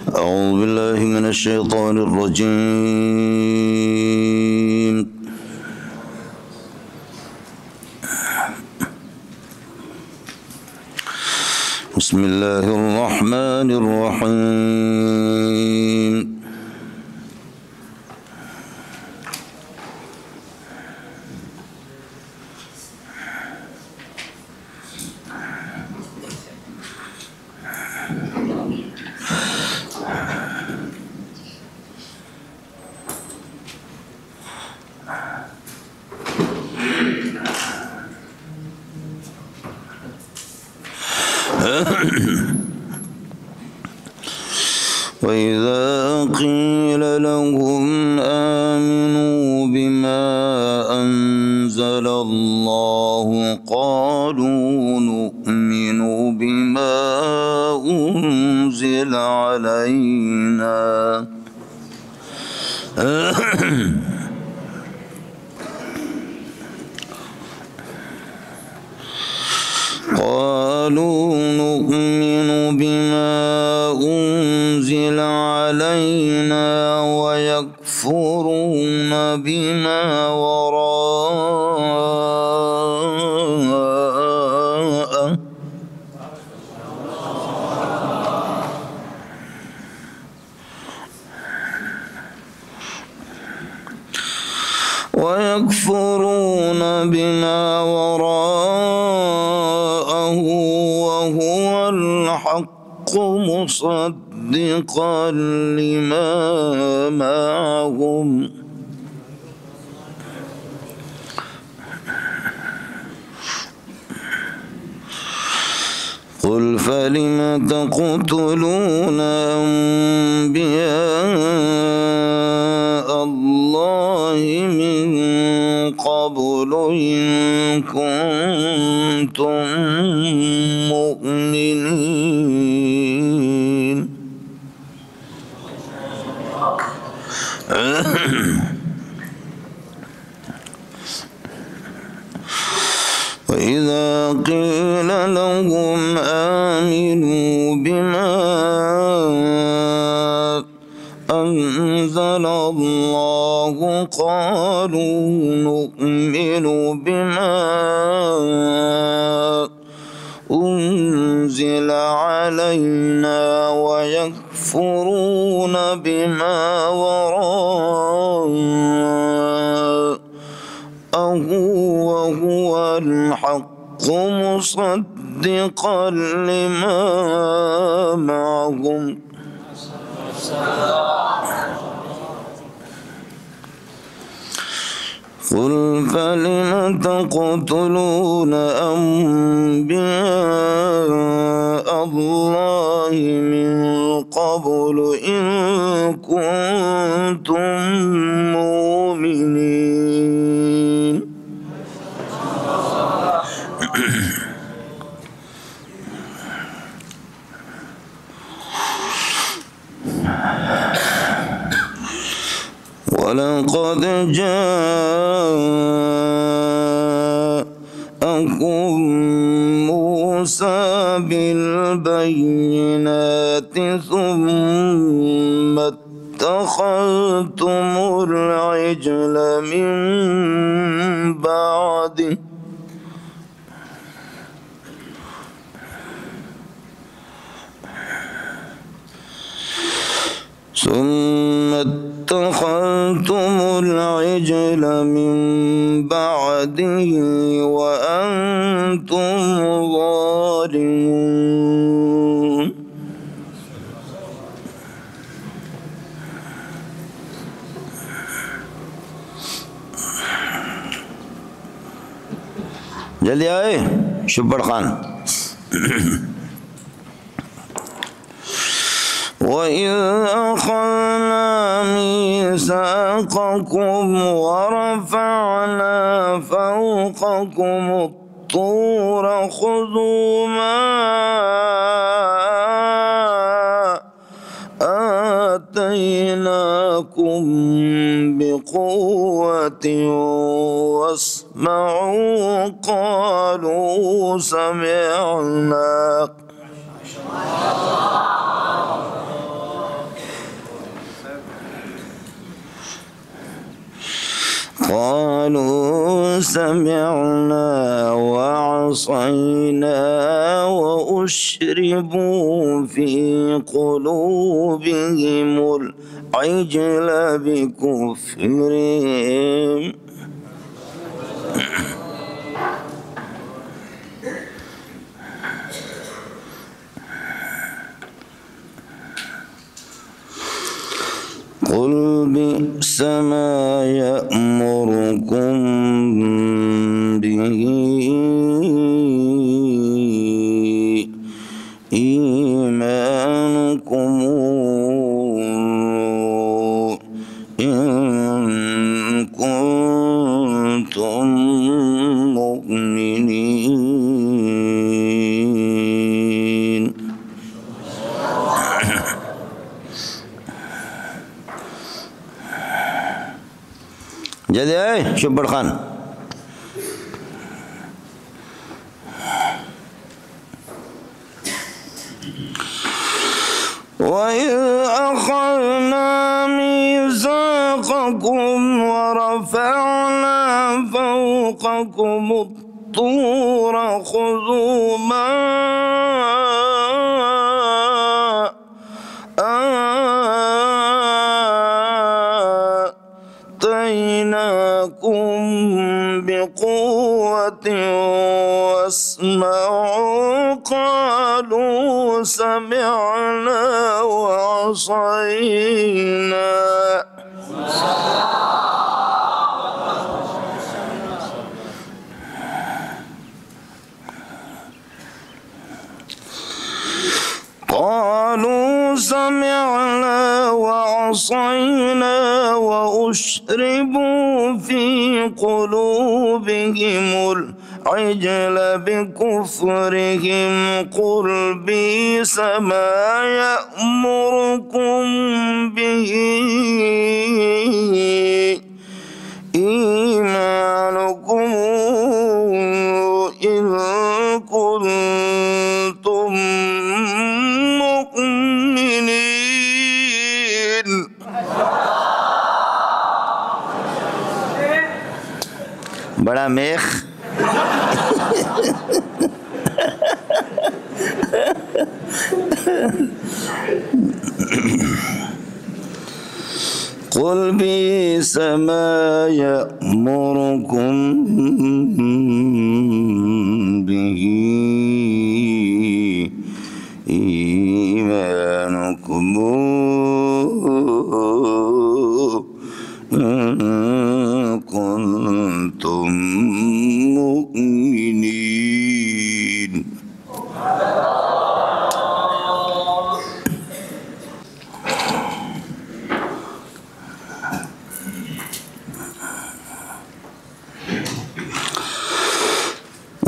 أعوذ بالله من الشيطان الرجيم. بسم الله الرحمن الرحيم. وإذا قيل لهم آمنوا بما أنزل الله قالوا نؤمن بما أنزل علينا ويكفرون بما وراءه وهو الحق مصدقا لما معهم قل فلم تقتلون أنبياء الله من قبل إن كنتم مؤمنين وإذا قيل لهم آمنوا بما أنزل الله قالوا نؤمن بما أنزل علينا ويكفرون بما وراءه وهو الحق مصدقا لما معهم قل فلم تقتلون أنبياء الله من قبل إن كنتم مؤمنين ولقد جاءكم موسى بالبينات ثم اتخذتم العجل من بعده وأنتم ظالمون جلدی آئے شبر خان وَإِذْ أَخَذْنَا مِيثَاقَكُمْ وَرَفَعْنَا فَوْقَكُمُ الطُّورَ خُذُوا مَا آتَيْنَاكُمْ بِقُوَّةٍ وَاسْمَعُوا قَالُوا سَمِعْنَا قالوا سمعنا وعصينا وأشربوا في قلوبهم العجل بكفرهم. قل بئس ما يأمركم به إيمانكم إن كنتم مؤمنين. جدی آئے شبر خان. وَإِذْ أَخَذْنَا مِيثَاقَكُمْ وَرَفَعْنَا فَوْقَكُمُ الطُّورَ خُذُوا مَا آتَيْنَاكُمْ بِقُوَّةٍ وَاسْمَعُوا. قالوا سمعنا وعصينا. قالوا سمعنا وعصينا وأشربوا في قلوبهم العجل بكفرهم. قل بئس ما يأمركم به إيمانكم إن كنتم مؤمنين. بڑا میخ. قل بئس ما يأمركم به إيمانكم إن كنتم مؤمنين.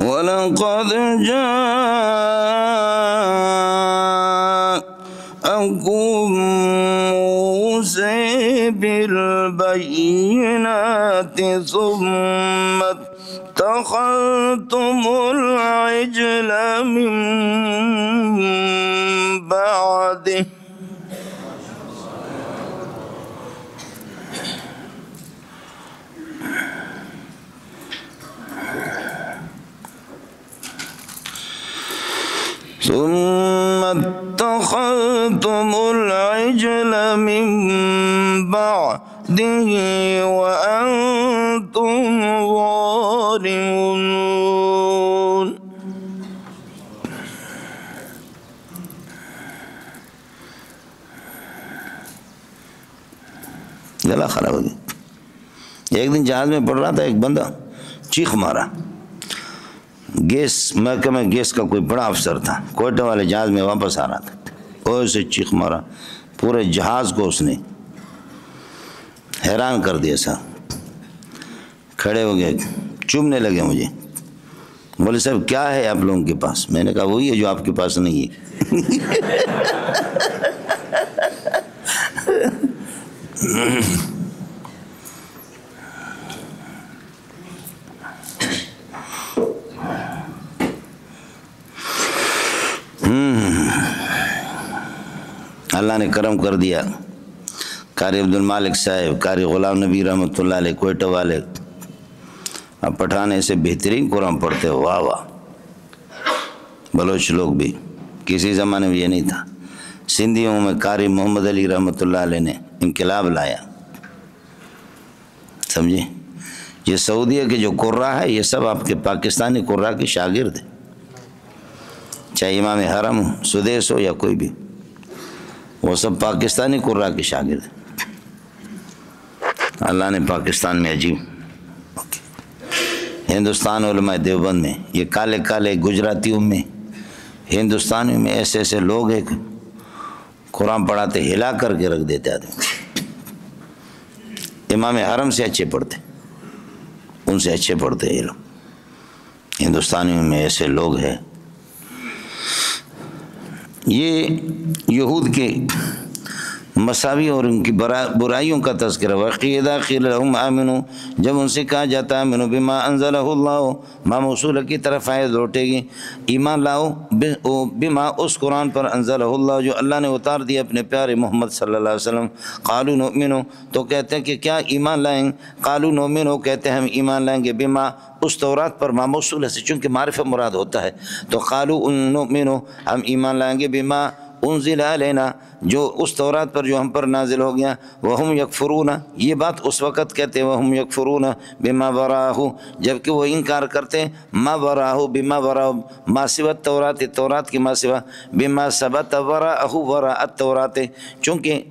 وَلَقَدْ جَاءَكُم مُوسَىٰ بِالْبَيِّنَاتِ ثُمَّ اتَّخَذْتُمُ الْعِجْلَ مِن بَعْدِهِ. ثم اتخذتم العجل من بعده وأنتم ظالمون. گلا خراب ہو گیا. ایک دن جہاز میں پڑ رہا تھا، ایک بندہ چیخ مارا. گیس محکمہ گیس کا کوئی بڑا افسر تھا، کوئٹہ والے جہاز میں واپس آ رہا تھا. اور سے چیخ مارا، پورے جہاز کو اس نے حیران کر دیا. سا کھڑے ہو گئے، چومنے لگے مجھے. بولے صاحب کیا ہے آپ لوگوں کے پاس؟ میں نے کہا وہی ہے جو آپ کے پاس نہیں ہے. اللہ نے کرم کر دیا. قاری عبد المالک صاحب، قاری غلام نبی رحمۃ اللہ علیہ کوئٹہ والے اب پٹھان ایسے بہترین قرآن پڑھتے ہو، واہ واہ. بلوچ لوگ بھی، کسی زمانے میں یہ نہیں تھا. سندھیوں میں قاری محمد علی رحمۃ اللہ علیہ نے انقلاب لایا، سمجھے. یہ سعودیہ کے جو قرہ ہے یہ سب آپ کے پاکستانی قرہ کے شاگرد ہیں، چاہے امام حرم ہو، سدیس ہو یا کوئی بھی، وہ سب پاکستانی قرہ کے شاگرد ہیں. اللہ نے پاکستان میں عجیب، ہندوستان علماء دیوبند میں یہ کالے کالے گجراتیوں میں، ہندوستانیوں میں ایسے ایسے لوگ ہیں کہ قرآن پڑھاتے ہلا کر کے رکھ دیتے آدمی. امام حرم سے اچھے پڑھتے، ان سے اچھے پڑھتے یہ لوگ. ہندوستانیوں میں ایسے لوگ ہیں. یہ یہود کے مساوی اور ان کی برائیوں کا تذکرہ. وَقِيلَ قِيلَ لَهُمْ آمِنُوا، جب ان سے کہا جاتا ہے آمنوا بما انزلہ اللہ، ما موصولہ کی طرف آیت لوٹے گی، ایمان لاؤ بما اس قرآن پر انزلہ اللہ جو اللہ نے اتار دیا اپنے پیارے محمد صلی اللہ علیہ وسلم. قالوا نؤمن، تو کہتے ہیں کہ کیا ایمان لائیں گے. قالوا نؤمن، کہتے ہیں ہم ایمان لائیں گے بما اس تورات پر، ما موصولہ سے چونکہ معرفہ مراد ہوتا ہے تو قالوا نؤمن ہم ایمان لائیں گے بما انزل علینا جو اس تورات پر جو ہم پر نازل ہو گیا. وہم یکفرون، یہ بات اس وقت کہتے ہیں وہم یکفرون بما وراءہ، جبکہ وہ انکار کرتے ہیں ما وراءہ بما وراء ما سوى التورات، تورات کی ما سوا، بما ثبت وراءہ وراء التورات، چونکہ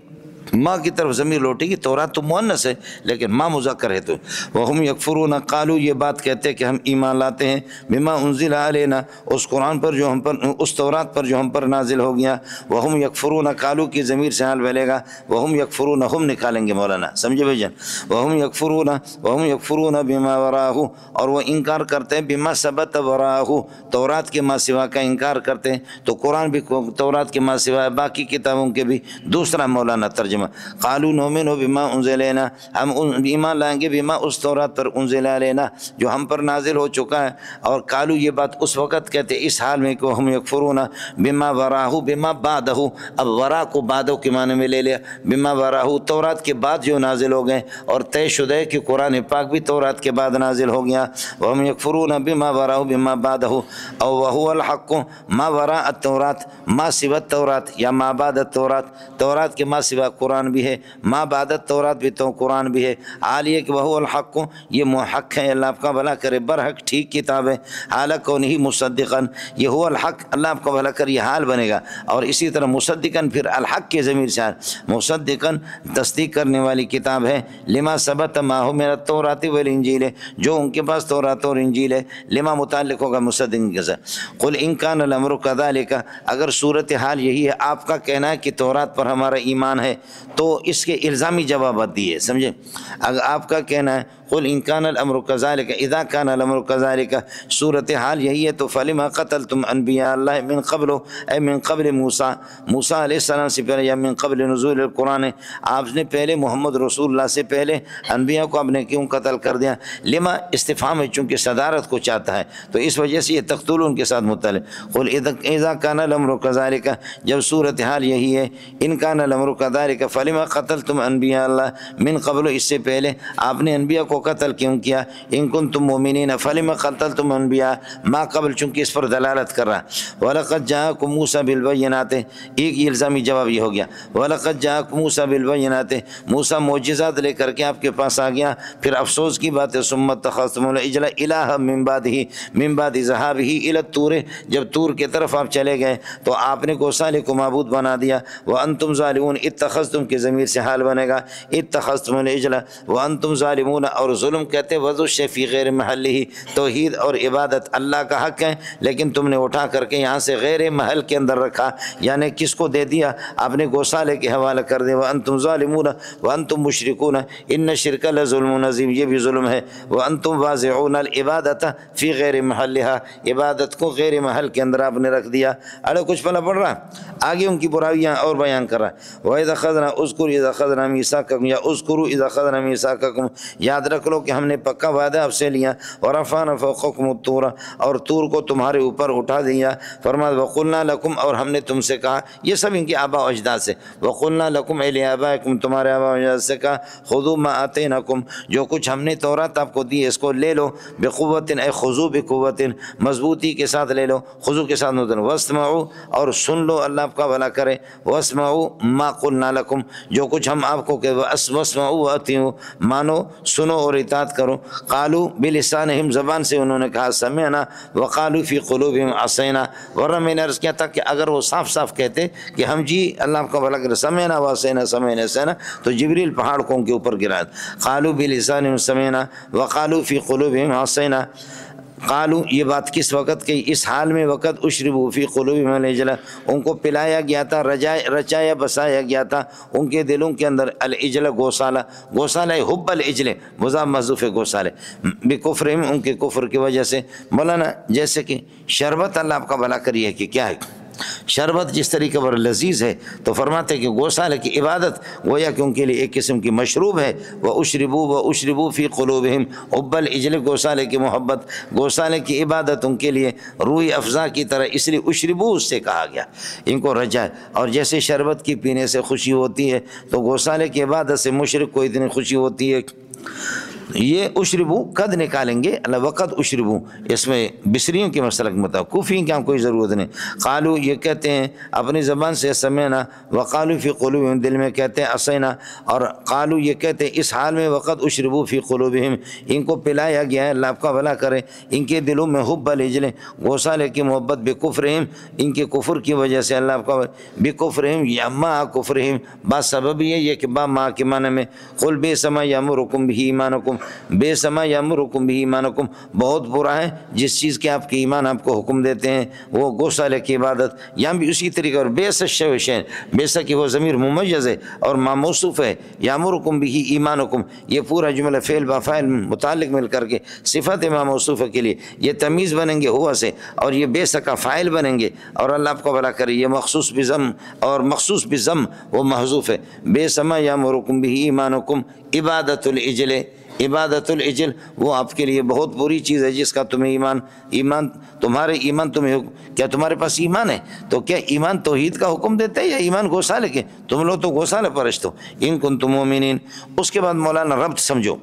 ماں کی طرف ضمیر لوٹے گی. تورات تو مؤنث ہے لیکن ماں مذکر ہے. تو وہم یکفرون، قالوا یہ بات کہتے کہ ہم ایمان لاتے ہیں بما انزل علینا اس قرآن پر جو ہم پر، اس تورات پر جو ہم پر نازل ہو گیا. وہم یکفرون، قالوا کی ضمیر سے حال بھلے گا، وہم یکفرون ہم نکالیں گے مولانا، سمجھے بھائی جان. وہم یکفرون بما وراءہ، اور وہ انکار کرتے ہیں بما ثبت وراءہ تورات کے ما سوا کا انکار کرتے ہیں. تو قرآن بھی تورات کے ما سوا ہے، باقی کتابوں کے بھی. دوسرا مولانا ترجمہ، قالوا نؤمن بما انزل علینا، ہم ایمان لائیں گے بما اس تورات پر انزل علینا جو ہم پر نازل ہو چکا ہے. اور قالوا یہ بات اس وقت کہتے اس حال میں کہ ہم یکفرون بما وراءہ بما بعدہ، اب ورا کو بعدہ کے معنی میں لے لیا. بما وراءہ تورات کے بعد جو نازل ہو گئے، اور طے شدہ ہے کہ قرآن پاک بھی تورات کے بعد نازل ہو گیا. وہم یکفرون بما وراءہ بما بعدہ، او وہو الحق ما وراء التورات ما سوى التورات یا ما بعد التورات، تورات کے ما سوا قرآن بھی ہے، ما بعد التورات بھی تو قرآن بھی ہے. عالیہ کہ وہو الحق، یہ محق ہے، اللہ آپ کا بھلا کرے، برحق ٹھیک کتاب ہے. حال کونہ مصدقا، یہ ہو الحق، اللہ آپ کا بھلا کرے، یہ حال بنے گا. اور اسی طرح مصدقاً پھر الحق کے ضمیر سے مصدقاً تصدیق کرنے والی کتاب ہے. لما ثبت ما ہو من التورات والانجیل، جو ان کے پاس تورات اور انجیل ہے. لما متعلق ہوگا مصدق کے ساتھ. قل ان کان الامر کذالک، اگر صورتحال یہی ہے، آپ کا کہنا ہے کہ تورات پر ہمارا ایمان ہے، تو اس کے الزامی جوابات دیے، سمجھے. اگر آپ کا کہنا ہے قل ان کان الامر کذالک، اذا کان الامر کذالک، صورتحال یہی ہے تو فلما قتلتم انبیاء اللہ من قبل، اے من قبل موسیٰ، موسیٰ علیہ السلام سے پہلے، یا من قبل نزول القرآن، آپ نے پہلے محمد رسول اللہ سے پہلے انبیاء کو آپ نے کیوں قتل کر دیا. لما استفہام ہے چونکہ صدارت کو چاہتا ہے تو اس وجہ سے یہ تقتلون کے ساتھ متعلق. قل اذا کان الامر کذالک، جب صورتحال یہی ہے، ان کان الامر کذالک فلما قتلتم انبیاء اللہ من قبل، اس سے پہلے آپ نے انبیاء کو قتل کیوں کیا. ان کنتم مومنین فلما قتلتم انبیاء، ما قبل چونکہ اس پر دلالت کر رہا. وَلَقَدْ جَاءَكُم مُوسَىٰ بِالْبَيِّنَاتِ، ایک الزامی جواب یہ ہو گیا. وَلَقَدْ جَاءَكُم مُوسَىٰ بِالْبَيِّنَاتِ، موسیٰ معجزات لے کر کے آپ کے پاس آ گیا. پھر افسوس کی بات ہے ثُمَّ اتَّخَذْتُمُ الْعِجْلَ إِلَٰهًا مِّن بَعْدِهِ مِن بَعْدِ ذَهَابِهِ إِلَى الطُّورِ، جب طور کی طرف آپ چلے گئے تو آپ نے گوسالے کو معبود بنا دیا. وَأَنْتُمْ ظَالِمُونَ، اتخذتم کے ضمیر سے حال بنے گا، اتخذتم العجل وَأَنْتُمْ ظَالِمُونَ، اور ظلم کہتے ہیں وضع الشیء فی غیر محلہ، توحید اور عبادت اللہ کا حق ہے لیکن تم نے اٹھا کر کے یہاں سے غیر محل کے اندر رکھا، یعنی کس کو دے دیا، آپ نے گوسالے کے حوالہ کر دیا. وَأَنْتُمْ ظَالِمُونَ وَأَنْتُمْ مُشْرِكُونَ إِنَّ الشِّرْكَ لَظُلْمٌ عَظِيمٌ، یہ بھی ظلم ہے. وَأَنْتُمْ وَاضِعُونَ الْعِبَادَةَ فِي غَيْرِ مَحَلِّهَا، عبادت کو غیر محل کے اندر آپ نے رکھ دیا. ارے کچھ پہلا پڑھ رہا، آگے ان کی برائیاں اور بیان کر رہا ہے. وَإِذْ أَخَذْنَا اذکر اذا اخذنا میثاقکم یا اذکروا اذا اخذنا میثاقکم، یاد رکھ لو کہ ہم نے پکا وعدہ آپ سے لیا، ورفعنا فوقکم الطور، اور طور کو تمہارے اوپر اٹھا دیا، فرمایا وقلنا لکم، اور ہم نے تم سے کہا، یہ سب ان کے آباء و اجداد سے، وقلنا لکم اے لآبائکم، تمہارے آباء و اجداد سے کہا، خذوا ما آتیناکم، جو کچھ ہم نے تورات آپ کو دی اس کو لے لو، بقوت اے خذوا بقوت، مضبوطی کے ساتھ لے لو، خذو کے ساتھ مدن، واسمعوا، اور سن لو، اللہ آپ کا بھلا کرے، واسمعوا ما قلنا لکم، جو کچھ ہم آپ کو کہ واسمعوا واطیعوا، مانو سنو اور اطاعت کرو، قالوا بلسانہم، زبان سے انہوں نے کہا سمعنا، وقالوا فی قلوبہم عصینا، ورنہ میں نے عرض کیا تھا کہ اگر وہ صاف صاف کہتے کہ ہم جی اللہ آپ کا بھلا کرے سمعنا وعصینا سمعنا عصینا، تو جبریل پہاڑ کو ان کے اوپر گرا، قالوا بلسانہم سمعنا وقالوا فی قلوبہم عصینا، قالو، یہ بات کس وقت کی؟ اس حال میں وقت اشربوا فی قلوبہم العجل، ان کو پلایا گیا تھا، رچایا بسایا گیا تھا ان کے دلوں کے اندر العجل، گوسالہ، گوسالہ حب العجل، مضاف محذوف گوسالے، بکفرہم، ان کے کفر کی وجہ سے۔ مولانا جیسے کہ شربت، اللہ آپ کا بھلا کریے کہ کیا ہے شربت جس طریقے پر لذیذ ہے، تو فرماتے ہیں کہ گوسالے کی عبادت گویا کہ ان کے لیے ایک قسم کی مشروب ہے، وَأُشْرِبُوا فِي قُلُوبِهِمْ حُبَّ الْعِجْلِ، گوسالے کی محبت، گوسالے کی عبادت ان کے لیے روح افزا کی طرح، اس لیے اشربو اس سے کہا گیا، ان کو رجا ہے۔ اور جیسے شربت کی پینے سے خوشی ہوتی ہے تو گوسالے کی عبادت سے مشرک کو اتنی خوشی ہوتی ہے۔ یہ اشربو قد نکالیں گے اللہ، وقت اشربو، اس میں بصریوں کے مسلک مطابق، کوفیوں کی کوئی ضرورت نہیں۔ قالو، یہ کہتے ہیں اپنی زبان سے سمعنا، وقالو فی قلوبہم، دل میں کہتے ہیں عصینا، اور قالو یہ کہتے ہیں اس حال میں وقت اشربو فی قلوبہم، ان کو پلایا گیا ہے، اللہ آپ کا بھلا کرے، ان کے دلوں میں حب العجل، گوسالے کی محبت، بکفرہم، ان کے کفر کی وجہ سے، اللہ آپ کا بکفرہم یا ما کفرہم، با سبب یہ کہ با ما کے معنی میں، قل بئس ما یامرکم بہ ایمانکم، بے سما یامرکم بہ ایمانکم، بہت برا ہے جس چیز کے آپ کے ایمان آپ کو حکم دیتے ہیں، وہ گوسالے کی عبادت۔ یہاں بھی اسی طریقے اور بیس الشیء، بیسا کہ وہ ضمیر ممیز ہے اور ما موصوف ہے، یامرکم بہ ایمانکم، یہ پورا جملہ فعل با فاعل متعلق مل کر کے صفت ما موصوف کے لیے یہ تمیز بنیں گے ہوا سے، اور یہ بیسا کا فاعل بنیں گے، اور اللہ آپ کو بھلا کرے یہ مخصوص بضم اور مخصوص بضم وہ محذوف ہے، بے سما یامرکم بہ ایمانکم، عبادت العجل، عبادت العجل وہ آپ کے لیے بہت بری چیز ہے جس کا تمہیں ایمان تمہارے ایمان تمہیں، کیا تمہارے پاس ایمان ہے؟ تو کیا ایمان توحید کا حکم دیتا ہے یا ایمان گوسالے کے؟ تم لوگ تو گوسالے پرست ہو، ان کنتم مومنین۔ اس کے بعد مولانا ربط سمجھو،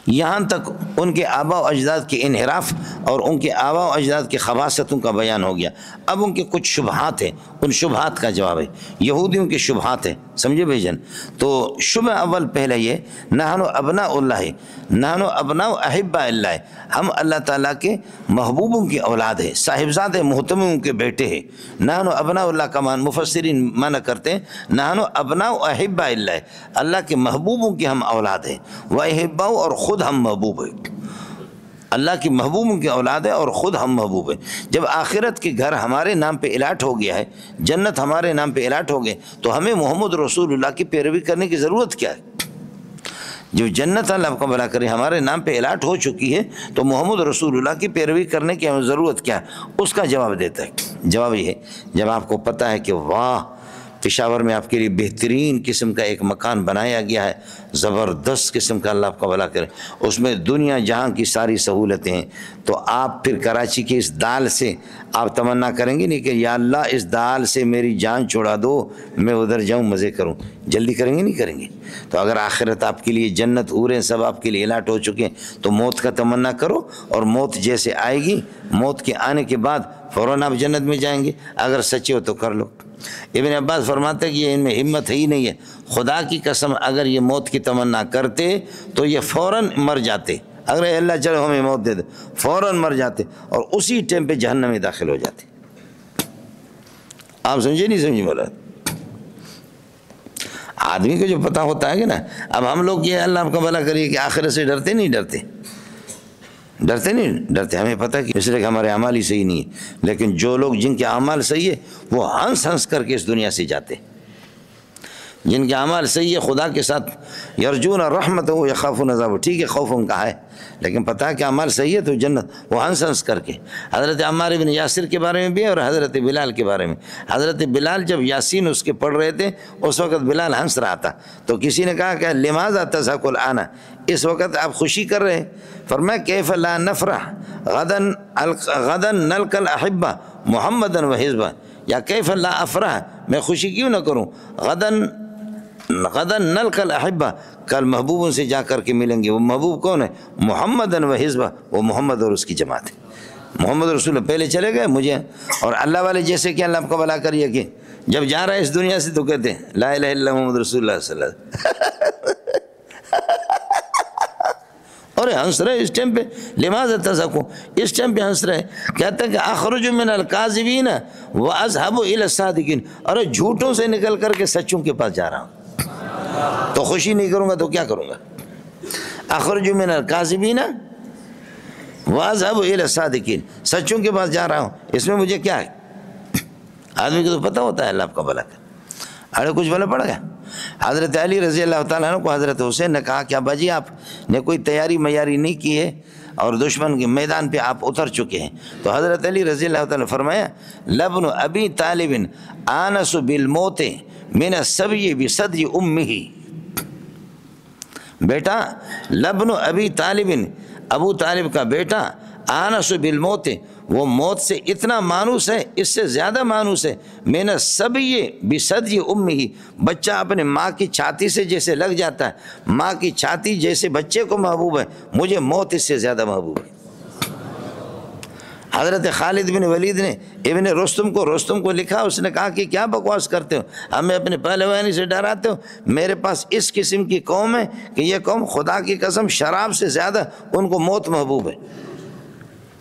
یہاں تک ان کے آباء و اجداد کے انحراف اور ان کے آباء و اجداد کے خباثتوں کا بیان ہو گیا۔ اب ان کے کچھ شبہات ہیں، ان شبہات کا جواب ہے، یہودیوں کے شبہات ہیں، سمجھے بھائی جان؟ تو شبہ اول پہلے یہ، نحن ابناء اللہ، نحن ابناء احباء اللہ، ہم اللہ تعالیٰ کے محبوبوں کی اولاد ہیں، صاحبزاد محترموں کے بیٹے ہیں۔ نحن ابناء اللہ کا مفسرین معنی کرتے ہیں نحن ابناء احباء اللہ، اللہ کے محبوبوں کی ہم اولاد ہیں، واحباء، اور خود ہم محبوب ہیں، اللہ کی محبوبوں کی اولاد ہے اور خود ہم محبوب ہیں۔ جب آخرت کے گھر ہمارے نام پہ الاٹ ہو گیا ہے، جنت ہمارے نام پہ الاٹ ہو گئے، تو ہمیں محمد رسول اللہ کی پیروی کرنے کی ضرورت کیا ہے؟ جو جنت اللہ کو بھلا کرے ہمارے نام پہ الاٹ ہو چکی ہے، تو محمد رسول اللہ کی پیروی کرنے کی ہمیں ضرورت کیا ہے؟ اس کا جواب دیتا ہے، جواب یہ ہے، جب آپ کو پتہ ہے کہ واہ پشاور میں آپ کے لیے بہترین قسم کا ایک مکان بنایا گیا ہے، زبردست قسم کا، اللہ آپ کا بھلا کرے، اس میں دنیا جہاں کی ساری سہولتیں ہیں، تو آپ پھر کراچی کی اس دال سے آپ تمنا کریں گے نہیں کہ یا اللہ اس دال سے میری جان چھڑا دو، میں ادھر جاؤں مزے کروں؟ جلدی کریں گے نہیں کریں گے؟ تو اگر آخرت آپ کے لیے جنت حوریں سب آپ کے لیے الاٹ ہو چکے ہیں، تو موت کا تمنا کرو، اور موت جیسے آئے گی، موت کے آنے کے بعد فوراً آپ جنت میں جائیں گے، اگر سچے ہو تو کر لو۔ ابن عباس فرماتے ہیں کہ یہ ان میں ہمت ہی نہیں ہے، خدا کی قسم اگر یہ موت کی تمنا کرتے تو یہ فوراً مر جاتے، اگر اللہ چلو ہمیں موت دے دے، فوراً مر جاتے اور اسی ٹائم پہ جہنم میں داخل ہو جاتے۔ آپ سمجھے نہیں سمجھے بولا؟ آدمی کو جو پتہ ہوتا ہے کہ نا، اب ہم لوگ یہ اللہ آپ کا بھلا کریے کہ آخرت سے ڈرتے نہیں ڈرتے، ہمیں پتہ کہ اس لیے کہ ہمارے اعمال ہی صحیح نہیں ہے، لیکن جو لوگ جن کے اعمال صحیح ہے وہ ہنس ہنس کر کے اس دنیا سے جاتے۔ جن کے اعمال صحیح ہے خدا کے ساتھ یرجون رحمت و یخافون عذاب، ٹھیک ہے خوف ان کا ہے لیکن پتہ ہے کہ اعمال صحیح ہے تو جنت، وہ ہنس ہنس کر کے. حضرت عمار بن یاسر کے بارے میں بھی ہے اور حضرت بلال کے بارے میں. حضرت بلال جب یاسین اس کے پڑھ رہے تھے اس وقت بلال ہنس رہا تھا، تو کسی نے کہا کہ لماذا تضحک الآن، اس وقت آپ خوشی کر رہے ہیں؟ فرمایا کیف لا نفرح غدا نلقى الاحبہ محمدا و حزبہ، یا کیف لا افرح، میں خوشی کیوں نہ کروں، غدا نلقى الاحبہ، کل محبوبوں سے جا کر کے ملیں گے. وہ محبوب کون ہے؟ محمدن و حزبہ، وہ محمد اور اس کی جماعت ہے. محمد رسول اللہ پہلے چلے گئے مجھے اور اللہ والے جیسے کہ اللہ آپ کا بھلا کریے کہ جب جا رہا ہے اس دنیا سے تو کہتے ہیں لا الہ الا محمد رسول اللہ صلی اللہ علیہ وسلم. اور ہنس رہے اس ٹائم پہ، لماذا تضحکون، اس ٹائم پہ ہنس رہے. کہتا ہے کہ اخرج من الکاذبین واذهب الى الصادقین، اور جھوٹوں سے نکل کر کے سچوں کے پاس جا رہا ہوں، تو خوشی نہیں کروں گا تو کیا کروں گا. اخرج من الکاذبین واذهب الى الصادقین، سچوں کے پاس جا رہا ہوں، اس میں مجھے کیا ہے. آدمی کو تو پتہ ہوتا ہے اللہ آپ کا بھلا کر، ارے کچھ بھلا پڑ گیا. حضرت علی رضی اللہ تعالیٰ عنہ کو حضرت حسین نے کہا کہ ابا جی آپ نے کوئی تیاری میاری نہیں کی ہے اور دشمن کے میدان پہ آپ اتر چکے ہیں. تو حضرت علی رضی اللہ تعالیٰ نے فرمایا لبن ابی طالب آنس بالموت من السبی بصدر امہ، بیٹا لبن ابی طالب، ابو طالب کا بیٹا، آنس بالموت، وہ موت سے اتنا مانوس ہے، اس سے زیادہ مانوس ہے، من السبی بصدر امہ، بچہ اپنے ماں کی چھاتی سے جیسے لگ جاتا ہے، ماں کی چھاتی جیسے بچے کو محبوب ہے، مجھے موت اس سے زیادہ محبوب ہے. حضرت خالد بن ولید نے ابن رستم کو لکھا، اس نے کہا کہ کیا بکواس کرتے ہو، ہمیں اپنے پہلوانی سے ڈراتے ہو، میرے پاس اس قسم کی قوم ہے کہ یہ قوم خدا کی قسم شراب سے زیادہ ان کو موت محبوب ہے،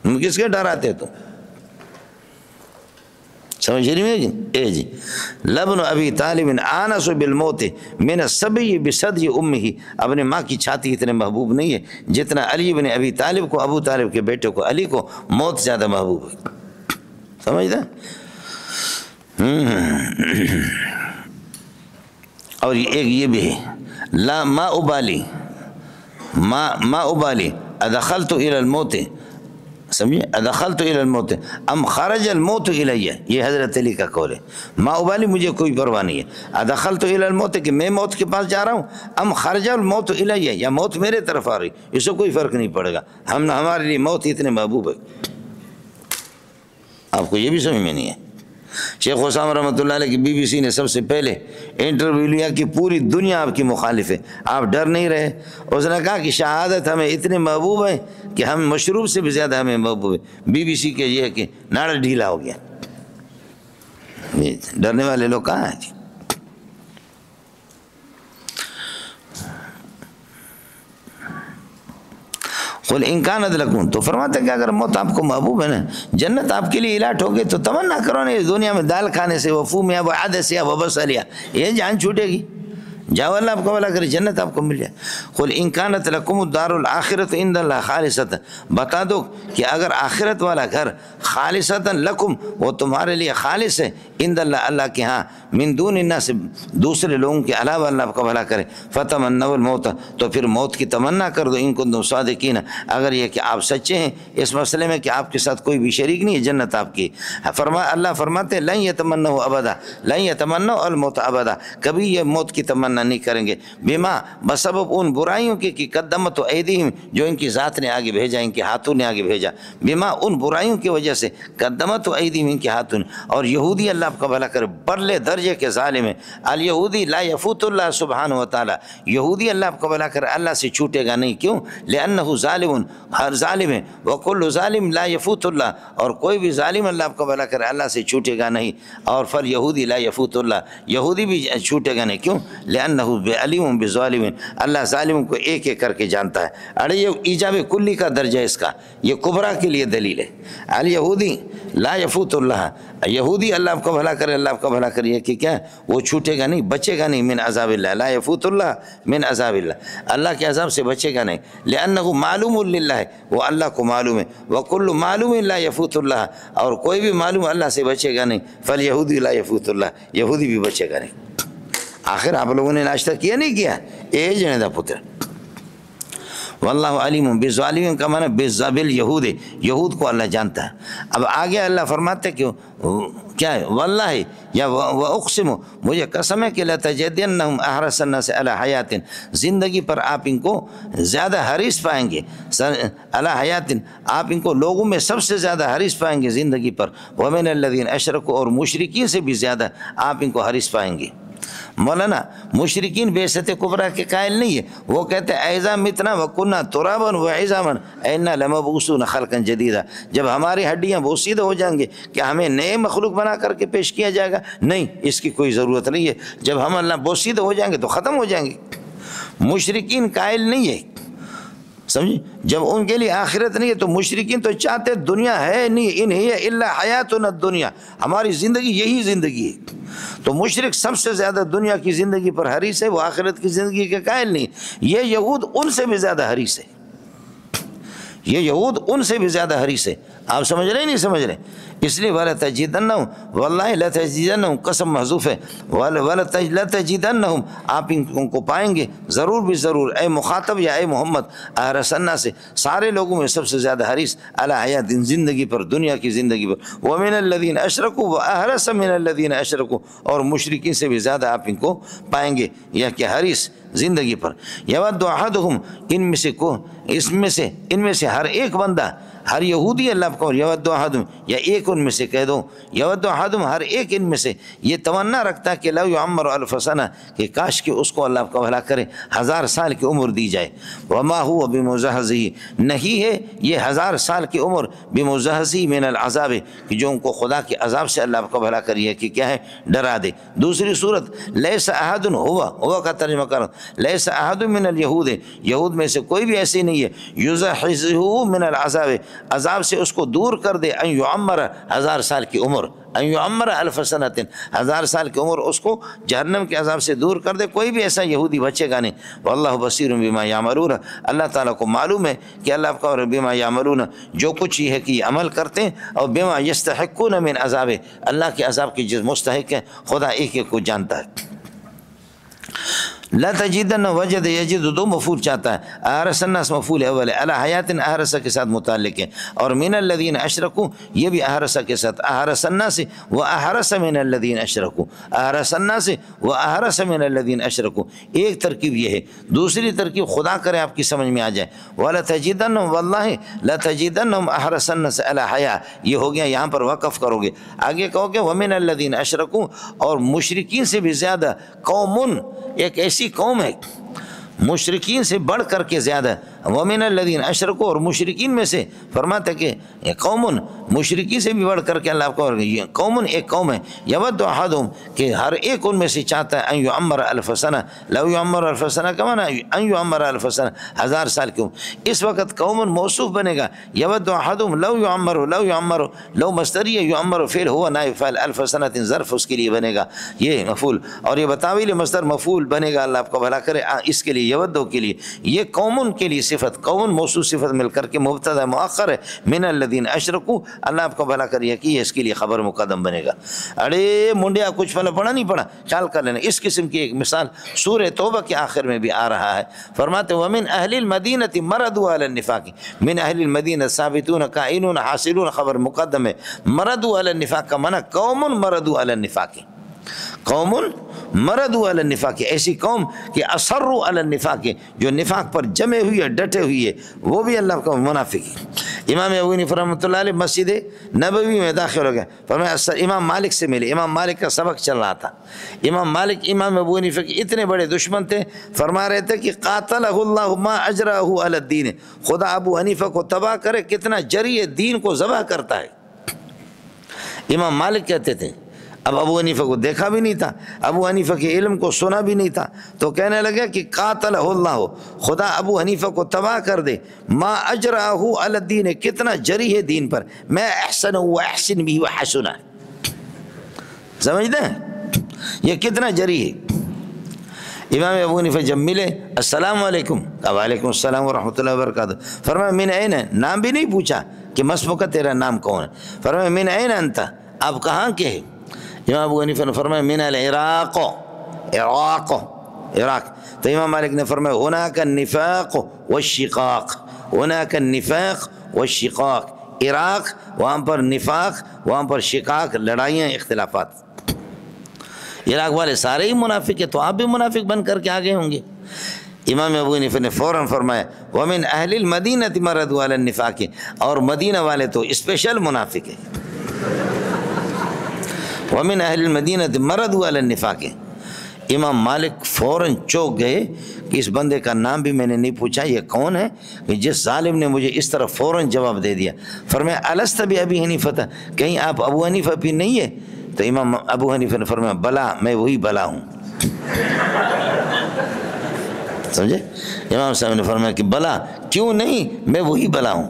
تم کس کے ڈراتے تو. سمجھ رہی میں اے جی لبن ابی طالب آنس بالموت من السبی بصدر امہ، اپنے ماں کی چھاتی اتنے محبوب نہیں ہے جتنا علی بن ابی طالب کو، ابو طالب کے بیٹے کو علی کو موت زیادہ محبوب ہے. سمجھتا. اور ایک یہ بھی ہے لا ما ابالی ادخلت الى الموت، سمجھے، ادخلت الى الموت ام خرج الموت الیہ، یہ حضرت علی کا قول ہے. ما ابالی، مجھے کوئی پرواہ نہیں ہے، ادخلت الى الموت کہ میں موت کے پاس جا رہا ہوں، ام خرج الموت الیہ، یا موت میرے طرف آ رہی، اس سے کوئی فرق نہیں پڑے گا، ہمارے لیے موت اتنے محبوب ہے. آپ کو یہ بھی سمجھ میں نہیں ہے. شیخ حسام رحمۃ اللہ علیہ کی بی بی سی نے سب سے پہلے انٹرویو لیا کہ پوری دنیا آپ کی مخالف ہے، آپ ڈر نہیں رہے. اس نے کہا کہ شہادت ہمیں اتنے محبوب ہے کہ ہم مشروب سے بھی زیادہ ہمیں محبوب ہے. بی بی سی کے یہ ہے کہ ناڑا ڈھیلا ہو گیا. ڈرنے والے لوگ کہاں ہیں؟ قل ان کانت لکم، تو فرماتے ہیں کہ اگر موت آپ کو محبوب ہے نا، جنت آپ کے لیے الاٹ ہوگی تو تمنا کرو نا اس دنیا میں دال کھانے سے، وفوم یا وعدس یا وبصل، یہ جان چھوٹے گی. جاؤ اللہ آپ کو بھلا کرے، جنت آپ کو مل جائے. قل ان کانت لکم الدار الآخرۃ عند اللہ خالصۃ، بتا دو کہ اگر آخرت والا گھر خالصۃ لکم، وہ تمہارے لیے خالص ہے، عند اللہ، اللہ کے ہاں، من دون الناس، دوسرے لوگوں کے علاوہ، اللہ آپ کو بھلا کرے. فتمنوا الموت، تو پھر موت کی تمنا کر دو، ان کنتم صادقین، اگر یہ کہ آپ سچے ہیں اس مسئلے میں کہ آپ کے ساتھ کوئی بھی شریک نہیں ہے، جنت آپ کی. اللہ فرماتے ہیں لن یتمنوا ابدا، لن یتمنوا الموت ابدا، کبھی یہ موت کی تمنا نہیں کریں گے. بما، بسبب ان برائیوں کے کہ قدمت ایدیہم، جو ان کی ذات نے آگے بھیجا، ان کے ہاتھوں نے آگے بھیجا. بما، ان برائیوں کی وجہ سے، قدمت ایدیہم، ان کے ہاتھوں نے. اور یہودی اللہ آپ کا بھلا کرے برلے درجے کے ظالم ہے. الیہودی لا یفوت اللہ سبحانہ و تعالی، یہودی اللہ آپ کا بھلا کرے اللہ سے چھوٹے گا نہیں. کیوں؟ لأنہ ظالم، ہر ظالم ہے. وکل ظالم لا یفوت اللہ، اور کوئی بھی ظالم اللہ آپ کا بھلا کرے اللہ سے چھوٹے گا نہیں. اور فل یہودی لا یفوت اللہ، یہودی بھی چھوٹے گا نہیں. کیوں؟ لأنہ علیم بظالم، اللہ ظالموں کو ایک ایک کر کے جانتا ہے. ارے یہ ایجاب کلی کا درجہ اس کا، یہ کبرا کے لیے دلیل ہے. الیہودی لا یفوت اللہ، یہودی اللہ آپ کو بھلا کرے، اللہ آپ کا بھلا کریے کہ کیا وہ چھوٹے گا نہیں، بچے گا نہیں. من عذاب اللہ، لا یفوت اللہ من عذاب اللہ، اللہ کے عذاب سے بچے گا نہیں. لأنہ معلوم للہ، وہ اللہ کو معلوم ہے. وکل معلوم لا یفوت اللہ، اور کوئی بھی معلوم اللہ سے بچے گا نہیں. فالیہودی لا یفوت اللہ، یہودی بھی بچے گا نہیں. آخر آپ لوگوں نے ناشتہ کیا نہیں کیا؟ اے جنے دا پتر واللہ علیم بالظالمین کا معنی بالظابل یہود ہے، یہود کو اللہ جانتا ہے۔ اب آگے اللہ فرماتے کہ کیا ہے، واللہ یا واقسم، مجھے قسم ہے کہ لتجدنہم احرص الناس علی حیات، زندگی پر آپ ان کو زیادہ حریص پائیں گے، علی حیات، آپ ان کو لوگوں میں سب سے زیادہ حریص پائیں گے زندگی پر، ومن الذین اشرکوا، اور مشرکین سے بھی زیادہ آپ ان کو حریص پائیں گے۔ مولانا مشرکین بعثت کبریٰ کے قائل نہیں ہے، وہ کہتے ہیں اذا متنا وکنا ترابا وعظاما انا لمبعوثون خلقا جدیدا، جب ہماری ہڈیاں بوسیدہ ہو جائیں گے کیا ہمیں نئے مخلوق بنا کر کے پیش کیا جائے گا؟ نہیں، اس کی کوئی ضرورت نہیں ہے، جب ہم اللہ بوسیدہ ہو جائیں گے تو ختم ہو جائیں گے۔ مشرکین قائل نہیں ہے، سمجھیں، جب ان کے لیے آخرت نہیں ہے تو مشرکین تو چاہتے دنیا ہے نہیں، ان ہی الا حیاتنا الدنیا، ہماری زندگی یہی زندگی ہے۔ تو مشرک سب سے زیادہ دنیا کی زندگی پر حریص ہے، وہ آخرت کی زندگی کے قائل نہیں۔ یہ یہود ان سے بھی زیادہ حریص ہے، یہ یہود ان سے بھی زیادہ حریص ہے۔ آپ سمجھ رہے ہیں نہیں سمجھ رہے؟ اس لیے وَلَتَجِدَنَّهُمْ، واللہ لَتَجِدَنَّهُمْ، قسم محذوف ہے، لَتَجِدَنَّهُمْ، آپ ان کو پائیں گے ضرور بھی ضرور، اے مخاطب یا اے محمد، احرص الناس سے سارے لوگوں میں سب سے زیادہ حریص، علی حیات، زندگی پر، دنیا کی زندگی پر، وَمِنَ الَّذِينَ أَشْرَكُوا وَأَحْرَصَ مِنَ الَّذِينَ أَشْرَكُوا، اور مشرکین سے بھی زیادہ آپ ان کو پائیں گے یا کہ حریص زندگی پر۔ یود احدہم، ان میں سے ہر ایک بندہ، ہر یہودی اللہ کو یود احدہم، یا ایک ان میں سے کہہ دو، یود احدہم، ہر ایک ان میں سے یہ تمنا رکھتا کہ لو یعمر الف سنہ، کہ کاش کہ اس کو اللہ کا بھلا کرے 1000 سال کی عمر دی جائے، وما هو بمزحزح، نہیں ہے یہ 1000 سال کی عمر بمزحزح من العذاب، کہ جو ان کو خدا کے عذاب سے اللہ کا بھلا کریے کہ کیا ہے، ڈرا دے۔ دوسری صورت لیس احد، ہوا کا ترجمہ کرو، لیس احد من الیہود، یہود میں سے کوئی بھی ایسی نہیں ہے، یزحزح من العذاب، عذاب سے اس کو دور کر دے، ان یعمر 1000 سال کی عمر، ان یعمر الف سنۃ، 1000 سال کی عمر اس کو جہنم کے عذاب سے دور کر دے، کوئی بھی ایسا یہودی بچے گا نہیں۔ واللہ بصیر بما یعملون، اللہ تعالیٰ کو معلوم ہے کہ اللہ کا بما یعملون، جو کچھ یہ ہے کہ یہ عمل کرتے ہیں، اور بما یستحقون من عذاب، اللہ کے عذاب کی جس مستحق ہے خدا ایک ایک کو جانتا ہے۔ لا تجدن، وجد یجد دو مفعول چاہتا ہے، احرص الناس مفعول اول ہے، علی حیات احرص کے ساتھ متعلق ہے، اور من الذین اشرکوا یہ بھی احرص کے ساتھ، احرص الناس واحرص من الذین اشرکوا، احرص الناس واحرص من الذین اشرکوا، ایک ترکیب یہ ہے۔ دوسری ترکیب خدا کرے آپ کی سمجھ میں آ جائے، ولتجدنہم، واللہ لتجدنہم احرص الناس علی حیا، یہ ہو گیا، یہاں پر وقف کرو گے، آگے کہو گے ومن الذین اشرکوا، اور مشرکین سے بھی زیادہ، قوم، ایک ایسی قوم ہے مشرکین سے بڑھ کر کے زیادہ، ومن الذین اشرکوا، اور مشرکین میں سے فرماتے کہ قوم، مشرکین سے بھی بڑھ کر کے اللہ کو، یہ قوم ایک قوم ہے، یود احدہم، کہ ہر ایک ان میں سے چاہتا ہے، ان یعمر الف سنہ، لو یعمر الف سنہ کا معنی ان یعمر الف سنہ، 1000 سال کی عمر۔ اس وقت قوم موصوف بنے گا، یود احدہم لو یعمر، لو یعمر، لو مصدری ہے، یعمر فعل ہوا نائب فاعل، الف سنۃ ظرف اس کے لیے بنے گا یہ مفعول، اور یہ بتاویل مصدر مفعول بنے گا، اللہ آپ کو بھلا کرے، اس کے لیے یودو کے لیے، یہ قوم کے لیے صفت، قوم موصوف صفت مل کر کے مبتدا مؤخر ہے، من الذین اشرکوا، اللہ آپ کو بھلا کریے کہ یہ اس کے لیے خبر مقدم بنے گا۔ ارے منڈیا کچھ پڑھا نہیں پڑھا، خیال کر لینا، اس قسم کی ایک مثال سورہ توبہ کے آخر میں بھی آ رہا ہے، فرماتے ومن اہل المدینۃ مردوا علی النفاق، من اہل المدینہ ثابتون قائلون حاصلون، خبر مقدم ہے، مردوا علی النفاق کا معنی قوم مردوا علی النفاق، قوم مردوا علی النفاق، ایسی قوم کہ اصروا علی النفاق، جو نفاق پر جمے ہوئی ہے، ڈٹے ہوئی ہے، وہ بھی اللہ کا منافق ہے۔ امام ابو حنیفہ رحمۃ اللہ علیہ مسجد نبوی میں داخل ہو گیا، فرمایا امام مالک سے ملے، امام مالک کا سبق چل رہا تھا، امام مالک امام ابو حنیفہ کے اتنے بڑے دشمن تھے، فرما رہے تھے کہ قاتلہ اللہ ما اجرہ علی الدین، خدا ابو حنیفہ کو تباہ کرے، کتنا جری دین کو ذبح کرتا ہے، امام مالک کہتے تھے۔ اب ابو حنیفہ کو دیکھا بھی نہیں تھا، ابو حنیفہ کے علم کو سنا بھی نہیں تھا، تو کہنے لگا کہ قاتلہ اللہ، خدا ابو حنیفہ کو تباہ کر دے، ما اجرہ علی الدین، کتنا جری ہے دین پر، میں احسن و احسن بھی و حسنہ، سمجھتے ہیں یہ کتنا جری ہے۔ امام ابو حنیفہ جب ملے، السلام علیکم، وعلیکم السلام ورحمۃ اللہ وبرکاتہ، فرمایا من این، نام بھی نہیں پوچھا کہ مسموکہ تیرا نام کون ہے، فرمایا من این انت، آپ کہاں کے ہیں؟ امام ابو حنیفہ نے فرمایا من العراق، عراق. تو امام مالک نے فرمایا هناك النفاق والشقاق، هناك النفاق والشقاق، عراق وہاں پر نفاق، وہاں پر شقاق، لڑائیاں، اختلافات. عراق والے سارے ہی منافق ہیں، تو آپ بھی منافق بن کر کے آگے ہوں گے. امام ابو حنیفہ نے فوراً فرمایا ومن اہل المدینہ مردوا علی النفاق، اور مدینہ والے تو اسپیشل منافق ہیں. ومن اہل المدینہ مردوا علی النفاق. امام مالک فوراً چوک گئے کہ اس بندے کا نام بھی میں نے نہیں پوچھا، یہ کون ہے کہ جس ظالم نے مجھے اس طرح فوراً جواب دے دیا. فرمایا الست بابی حنیفہ، کہیں آپ ابو حنیفہ بھی نہیں ہے؟ تو امام ابو حنیفہ نے فرمایا بلا، میں وہی بلا ہوں. سمجھے؟ امام صاحب نے فرمایا کہ بلا کیوں نہیں، میں وہی بلا ہوں.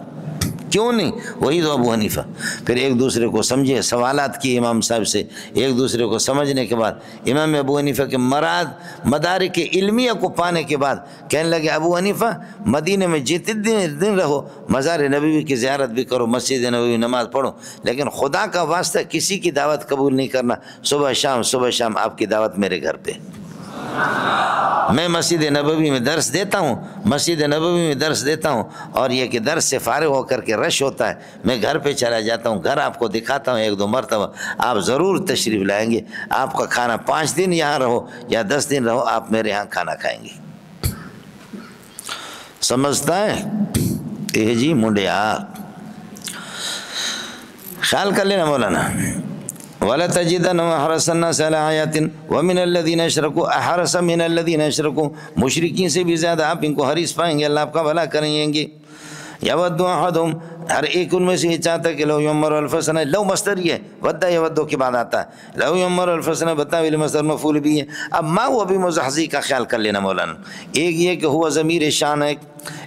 کیوں نہیں؟ وہی تو ابو حنیفہ. پھر ایک دوسرے کو سمجھے، سوالات کیے امام صاحب سے. ایک دوسرے کو سمجھنے کے بعد امام ابو حنیفہ کے مدارک علمیہ کو پانے کے بعد کہنے لگے ابو حنیفہ مدینے میں جتنے دن رہو، مزار نبوی کی زیارت بھی کرو، مسجد نبوی نماز پڑھو، لیکن خدا کا واسطہ کسی کی دعوت قبول نہیں کرنا. صبح شام آپ کی دعوت میرے گھر پہ. میں مسجد نبوی میں درس دیتا ہوں، اور یہ کہ درس سے فارغ ہو کر کے رش ہوتا ہے، میں گھر پہ چلا جاتا ہوں، گھر آپ کو دکھاتا ہوں 1-2 مرتبہ، آپ ضرور تشریف لائیں گے. آپ کا کھانا 5 دن یہاں رہو یا 10 دن رہو، آپ میرے یہاں کھانا کھائیں گے. سمجھتا ہے جی منڈیا؟ خیال کر لینا مولانا. وَلَتَجِدَنَّ أَحْرَصَ النَّاسِ عَلَىٰ حَيَاةٍ وَمِنَ الَّذِينَ أَشْرَكُوا أَحْرَصَ مِنَ الَّذِينَ أَشْرَكُوا. مشرکین سے بھی زیادہ آپ ان کو حریص پائیں گے، اللہ آپ کا بھلا کریں گے. یود احدہم، ہر ایک ان میں سے یہ چاہتا ہے کہ لو یعمر الف سنہ. لو مصدری ہے، ودہ یودو کے بعد آتا ہے. لو یعمر الف سنہ بتاویل مصدر مفعول بھی ہے. اب ما ہوا بمزحزح کا خیال کر لینا مولانا. ایک یہ کہ ہوا ضمیر شان ہے،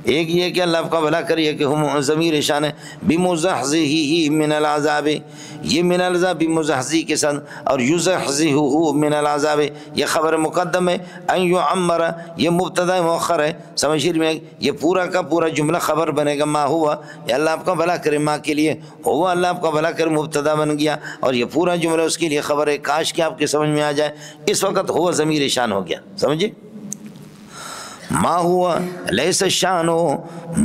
ایک یہ کہ اللہ آپ کا بھلا کریے کہ ہم ضمیر شان ہے. بمزحزحہ من العذاب، یہ من العذاب بمزحزح کے ساتھ، اور یزحزحہ من العذاب یہ خبر مقدم ہے. ان یعمر یہ مبتدا مؤخر ہے. سمجھ میں یہ پورا کا پورا جملہ خبر بنے گا. ما ہوا یا اللہ آپ کا بھلا کرے، ماں کے لیے ہوا اللہ آپ کا بھلا کرے مبتدا بن گیا، اور یہ پورا جملہ اس کے لیے خبر ہے. کاش کہ آپ کے سمجھ میں آ جائے. اس وقت ہوا ضمیر شان ہو گیا. سمجھے؟ ما ہوا لیس الشان،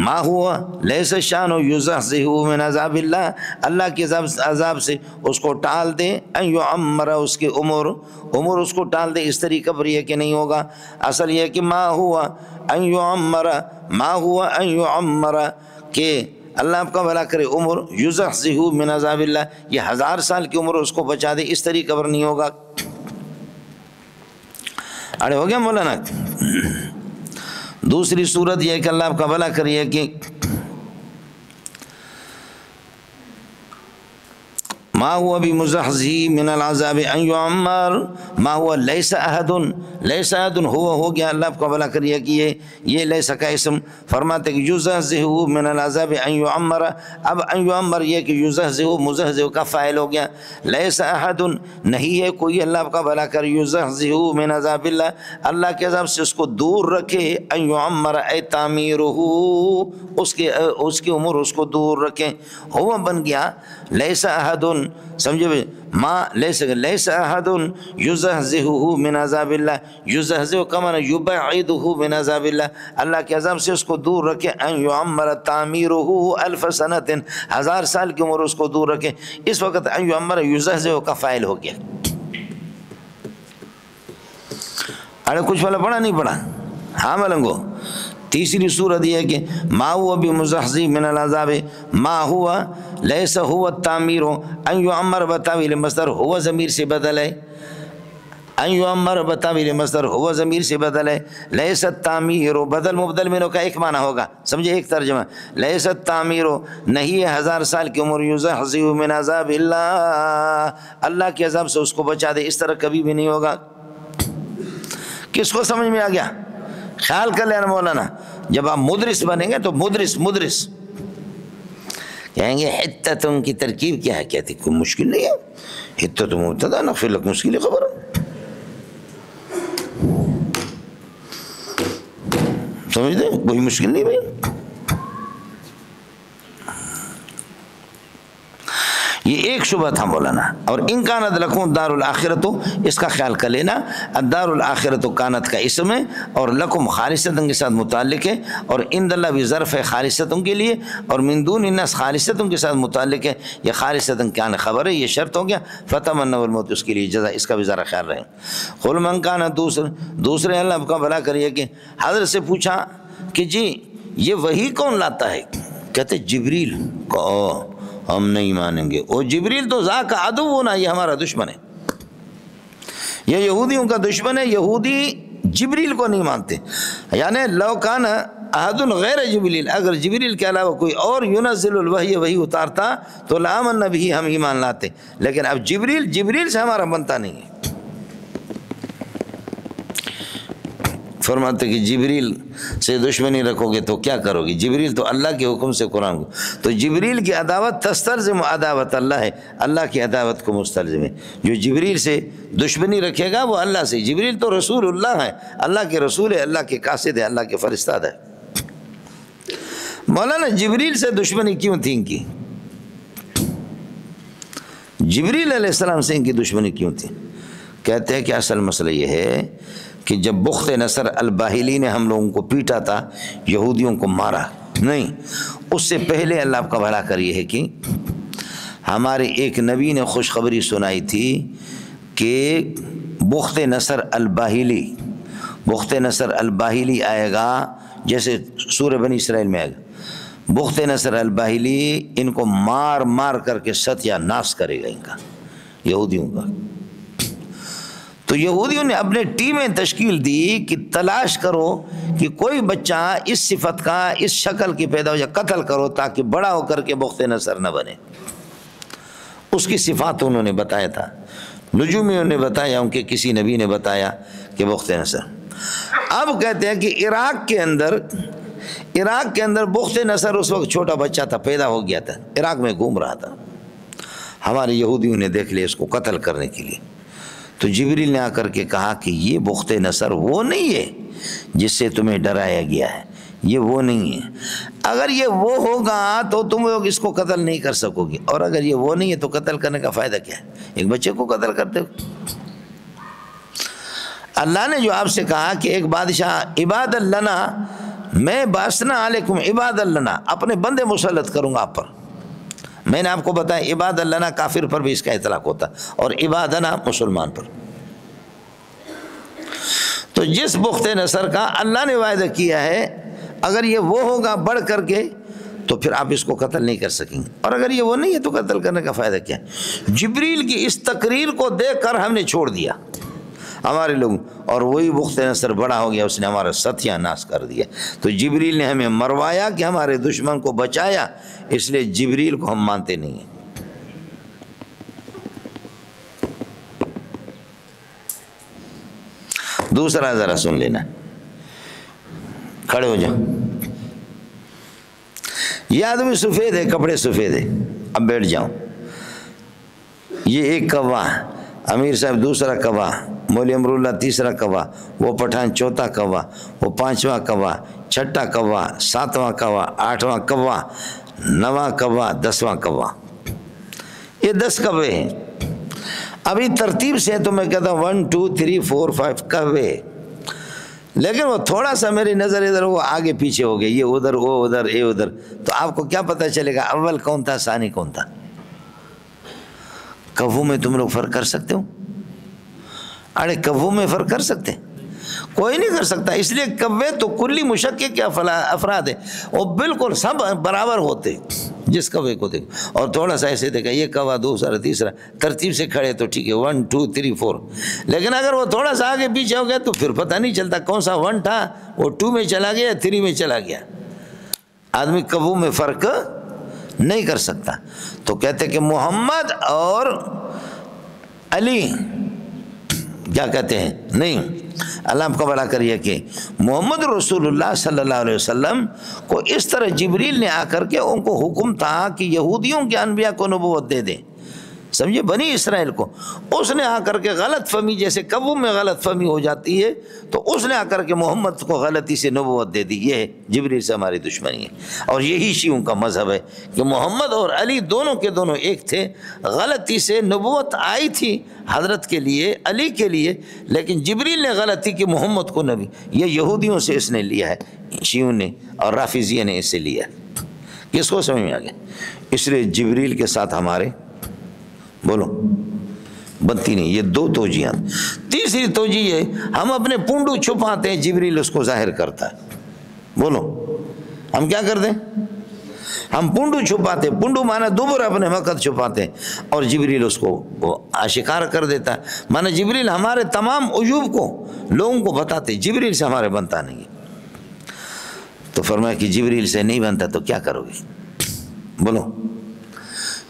ما ہوا لیس الشان یزحزح من عذاب اللہ، اللہ کے عذاب سے اس کو ٹال دے. ان یعمر اس کے عمر اس کو ٹال دے. اس طریقہ پر یہ کہ نہیں ہوگا. اصل یہ کہ ما ہوا ان یعمر، ما ہوا ان یعمر کہ اللہ آپ کا بھلا کرے عمر، یزحزح من عذاب اللہ یہ 1000 سال کی عمر اس کو بچا دے. اس طریقہ پر نہیں ہوگا. اڑے ہو گیا مولانا. دوسری صورت یہ کہ اللہ آپ کا بھلا کریے کہ ما هو بمزحزح من العذاب ان يعمر، ما هو ليس احد، ليس احد ہو گیا. اللہ آپ کا بھلا کریے کہ یہ لیس کا اسم. فرماتے کہ یزحزح من العذاب ان يعمر. اب ان يعمر یہ کہ یزحزح مزحزح کا فاعل ہو گیا. لیس احد نہیں ہے کوئی اللہ آپ کا بھلا کر، یزحزح من عذاب اللہ اللہ کے عذاب سے اس کو دور رکھے. ان يعمر اے تعمیرہ اس کی عمر اس کو دور رکھیں. ہوا بن گیا لیس احد. سمجھے بھائی؟ ما لیس احد یزحزح من عذاب اللہ. یزحزح کا معنی یبعدہ من عذاب اللہ اللہ کے عذاب سے اس کو دور رکھے. ان یعمر تعمیرہ 1000 سنۃ 1000 سال کی عمر اس کو دور رکھے. اس وقت ان یعمر یزحزح کا فاعل ہو گیا. ارے کچھ والا پڑھا نہیں پڑھا؟ ہاں ملنگو. تیسری صورت یہ ہے کہ ما ہوا بمزحزح من العذاب، ما ہوا لیس ہوا التعمیر. ان یعمر بتاویل مصدر ہوا ضمیر سے بدل ہے. ان یعمر بتاویل مصدر ہوا ضمیر سے بدل ہے. لیس التعمیر بدل مبدل منہ کا ایک معنی ہوگا. سمجھے؟ ایک ترجمہ. لیس التعمیر نہیں ہے 1000 سال کی عمر. یزحزح من عذاب اللہ اللہ کے عذاب سے اس کو بچا دے. اس طرح کبھی بھی نہیں ہوگا. کس کو سمجھ میں آ گیا؟ خیال کر لینا مولانا. جب آپ مدرس بنیں گے تو مدرس کہیں گے حتتن کی ترکیب کیا ہے؟ کہتے کوئی مشکل نہیں ہے. حتت مبتدا نفی لک مشکل خبر ہے. سمجھتے کوئی مشکل نہیں بھائی. یہ ایک شبہ تھا مولانا. اور ان کانت لکم دار الآخرت، اس کا خیال کر لینا، الدار الآخرت کانت کا اسم ہے اور لکم خالصتاً کے ساتھ متعلق ہے، اور عند اللہ بھی ظرف ہے خالصتاً کے لیے، اور من دون الناس خالصتاً کے ساتھ متعلق ہے. یہ خالصتاً کیا خبر ہے، یہ شرط ہو گیا. فتمنوا الموت، اس کے لیے جزا، اس کا بھی ذرا خیال رہے. قل من کان، دوسرے اللہ کا بھلا کریے کہ حضرت سے پوچھا کہ جی یہ وحی کون لاتا ہے؟ کہتے جبریل. ہم نہیں مانیں گے، وہ جبریل تو ذاک عدو ہونا، یہ ہمارا دشمن ہے، یہ یہودیوں کا دشمن ہے. یہودی جبریل کو نہیں مانتے. یعنی لو کان احد غیر جبریل، اگر جبریل کے علاوہ کوئی اور ينزل الوحی، وحی اتارتا تو لآمنا بھی، ہم ایمان لاتے. لیکن اب جبریل سے ہمارا بنتا نہیں ہے. فرماتے کہ جبریل سے دشمنی رکھو گے تو کیا کرو گے؟ جبریل تو اللہ کے حکم سے قرآن کو، تو جبریل کی عداوت تستلزم عداوت اللہ ہے، اللہ کی عداوت کو مستلزم ہے. جو جبریل سے دشمنی رکھے گا وہ اللہ سے. جبریل تو رسول اللہ ہے، اللہ کے رسول ہے، اللہ کے قاصد ہے، اللہ کے فرستاد ہے. مولانا جبریل سے دشمنی کیوں تھی ان کی؟ جبریل علیہ السلام سے ان کی دشمنی کیوں تھی؟ کہتے ہیں کہ اصل مسئلہ یہ ہے کہ جب بخت نصر الباہلی نے ہم لوگوں کو پیٹا تھا، یہودیوں کو مارا نہیں، اس سے پہلے اللہ آپ کا بھلا کریے ہے کہ ہمارے ایک نبی نے خوشخبری سنائی تھی کہ بخت نصر الباہلی آئے گا، جیسے سورہ بنی اسرائیل میں آئے گا. بخت نصر الباہلی ان کو مار مار کر کے ستیہ ناش کرے گا ان کا، یہودیوں کا. تو یہودیوں نے اپنے ٹیمیں تشکیل دی کہ تلاش کرو کہ کوئی بچہ اس صفت کا، اس شکل کی پیدا ہو جائے، قتل کرو تاکہ بڑا ہو کر کے بخت نصر نہ بنے. اس کی صفات انہوں نے بتایا تھا، نجومیوں نے بتایا، ان کے کسی نبی نے بتایا کہ بخت نصر. اب کہتے ہیں کہ عراق کے اندر بخت نصر اس وقت چھوٹا بچہ تھا، پیدا ہو گیا تھا، عراق میں گھوم رہا تھا. ہمارے یہودیوں نے دیکھ لیا اس کو قتل کرنے کے لیے. تو جبریل نے آ کر کے کہا کہ یہ بخت نصر وہ نہیں ہے جس سے تمہیں ڈرایا گیا ہے، یہ وہ نہیں ہے. اگر یہ وہ ہوگا تو تم لوگ اس کو قتل نہیں کر سکو گے، اور اگر یہ وہ نہیں ہے تو قتل کرنے کا فائدہ کیا ہے؟ ایک بچے کو قتل کرتے ہو. اللہ نے جو آپ سے کہا کہ ایک بادشاہ عباد لنا، میں باسنا علیکم عباد لنا، اپنے بندے مسلط کروں گا آپ پر. میں نے آپ کو بتایا عباد لنا کافر پر بھی اس کا اطلاق ہوتا، اور عبادنا مسلمان پر. تو جس بخت نصر کا اللہ نے وعدہ کیا ہے اگر یہ وہ ہوگا بڑھ کر کے تو پھر آپ اس کو قتل نہیں کر سکیں گے، اور اگر یہ وہ نہیں ہے تو قتل کرنے کا فائدہ کیا ہے؟ جبریل کی اس تقریر کو دیکھ کر ہم نے چھوڑ دیا ہمارے لوگ، اور وہی بخت نصر بڑا ہو گیا، اس نے ہمارا ستیہ ناش کر دیا. تو جبریل نے ہمیں مروایا کہ ہمارے دشمن کو بچایا، اس لیے جبریل کو ہم مانتے نہیں ہیں. دوسرا ذرا سن لینا، کھڑے ہو جاؤ. یہ آدمی سفید ہے، کپڑے سفید ہے، اب بیٹھ جاؤ. یہ ایک کوا، امیر صاحب دوسرا کوا، مولوی امراللہ تیسرا کوا، وہ پٹھان چوتھا کوا، وہ پانچواں کوا، چھٹا کوا، ساتواں کوا، آٹھواں کوا، نواں کوا، 10واں کوا. یہ 10 کوے ہیں. ابھی ترتیب سے تو میں کہتا ہوں 1 2 3 4 5 کوے، لیکن وہ تھوڑا سا میری نظر ادھر وہ آگے پیچھے ہو گئی، یہ ادھر وہ ادھر یہ ادھر، تو آپ کو کیا پتہ چلے گا اول کون تھا ثانی کون تھا؟ کووں میں تم لوگ فرق کر سکتے ہو؟ ارے کووں میں فرق کر سکتے؟ کوئی نہیں کر سکتا. اس لیے کوے تو کلی مشکک کے افراد ہیں، وہ بالکل سب برابر ہوتے. جس کوے کو دیکھو اور تھوڑا سا ایسے دیکھا، یہ کوا دوسرا تیسرا ترتیب سے کھڑے تو ٹھیک ہے 1 2 3 4، لیکن اگر وہ تھوڑا سا آگے پیچھے ہو گیا تو پھر پتہ نہیں چلتا کون سا 1 تھا، وہ 2 میں چلا گیا 3 میں چلا گیا. آدمی کووں میں فرق نہیں کر سکتا. تو کہتے کہ محمد اور علی کیا کہتے ہیں؟ نہیں، اللہ آپ کا بڑا کریے کہ محمد رسول اللہ صلی اللہ علیہ وسلم کو اس طرح جبریل نے آ کر کے ان کو حکم تھا کہ یہودیوں کے انبیاء کو نبوت دے دیں، سمجھے بنی اسرائیل کو، اس نے آ کر کے غلط فہمی، جیسے کبوں میں غلط فہمی ہو جاتی ہے تو اس نے آ کر کے محمد کو غلطی سے نبوت دے دی. یہ ہے جبریل سے ہماری دشمنی ہے. اور یہی شیعوں کا مذہب ہے کہ محمد اور علی دونوں کے دونوں ایک تھے. غلطی سے نبوت آئی تھی حضرت کے لیے، علی کے لیے، لیکن جبریل نے غلطی کی محمد کو نبی. یہ یہودیوں سے اس نے لیا ہے، شیعوں نے اور رافضیہ نے اس سے لیا ہے. کس کو سمجھ میں آ گیا؟ اس لیے جبریل کے ساتھ ہمارے بولو بنتی نہیں. یہ دو توجیہات. تیسری توجیہ یہ، ہم اپنے پونڈو چھپاتے ہیں، جبریل اس کو ظاہر کرتا ہے. بولو ہم کیا کرتے ہیں؟ ہم پونڈو چھپاتے، پونڈو مانا دوبر اپنے وقت چھپاتے ہیں، اور جبریل اس کو وہ آشکار کر دیتا ہے. مانا جبریل ہمارے تمام عیوب کو لوگوں کو بتاتے. جبریل سے ہمارے بنتا نہیں ہے. تو فرمایا کہ جبریل سے نہیں بنتا تو کیا کرو گے؟ بولو.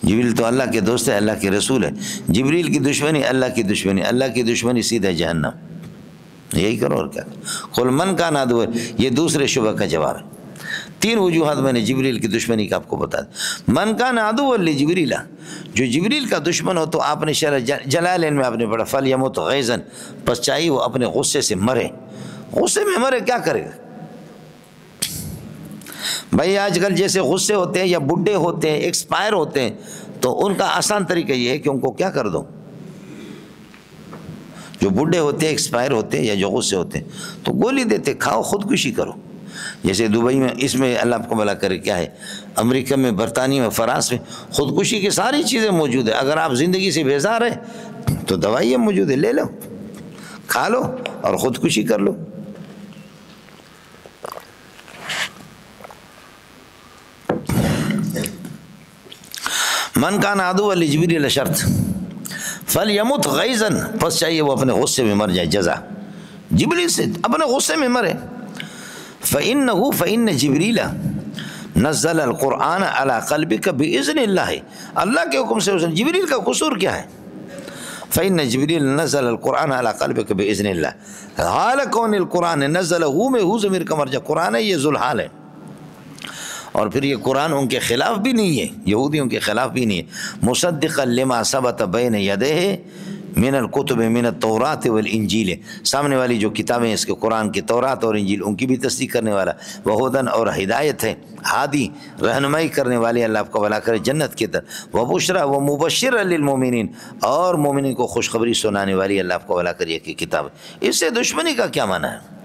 جبریل تو اللہ کے دوست ہے، اللہ کے رسول ہے. جبریل کی دشمنی اللہ کی دشمنی، اللہ کی دشمنی سیدھا جہنم. یہی کرو اور کیا کرو. قل من کان عدوا، یہ دوسرے شبہ کا جواب ہے. 3 وجوہات میں نے جبریل کی دشمنی کا آپ کو بتا دیا. من کان عدوا لجبریل، جو جبریل کا دشمن ہو تو آپ نے شرح جلالین میں آپ نے پڑھا فلیمت غیظا، پس چاہیے وہ اپنے غصے سے مرے. غصے میں مرے، کیا کرے گا بھائی؟ آج کل جیسے غصے ہوتے ہیں یا بڈھے ہوتے ہیں، ایکسپائر ہوتے ہیں، تو ان کا آسان طریقہ یہ ہے کہ ان کو کیا کر دو. جو بڈھے ہوتے ہیں، ایکسپائر ہوتے ہیں، یا جو غصے ہوتے ہیں، تو گولی دیتے، کھاؤ، خودکشی کرو. جیسے دبئی میں، اس میں اللہ آپ کو بھلا کرے، کیا ہے، امریکہ میں، برطانیہ میں، فرانس میں خودکشی کی ساری چیزیں موجود ہیں. اگر آپ زندگی سے بیزار ہیں تو دوائیاں موجود ہیں، لے لو، کھا لو اور خودکشی کر لو. من کان عدوا لجبریل شرط فلیمت غیظا، پس چاہیے وہ اپنے غصے میں مر جائے. جزا جبریل سے اپنے غصے میں مرے. فإن جبریل نزل القرآن على قلبك بإذن اللہ، اللہ کے حکم سے. جبریل کا قصور کیا ہے؟ فإن جبریل نزل القرآن على قلبك بإذن اللہ. حال کون القرآن نزل، ہو میں ہو ضمیر کا مرجع قرآن ہے، یہ ذوالحال ہے. اور پھر یہ قرآن ان کے خلاف بھی نہیں ہے، یہودیوں کے خلاف بھی نہیں ہے. مصدقا لما ثبت بین یدیہ من الکتب من التورات والانجیل، سامنے والی جو کتابیں اس کے قرآن کی، تورات اور انجیل، ان کی بھی تصدیق کرنے والا. وہدن، اور ہدایت ہے، ہادی، رہنمائی کرنے والے، اللہ آپ کو بھلا کرے جنت کی طرف. وبشرا ومبشرا للمؤمنین، اور مومنین کو خوشخبری سنانے والی، اللہ آپ کو بھلا کرے کی کتاب. اس سے دشمنی کا کیا معنی ہے؟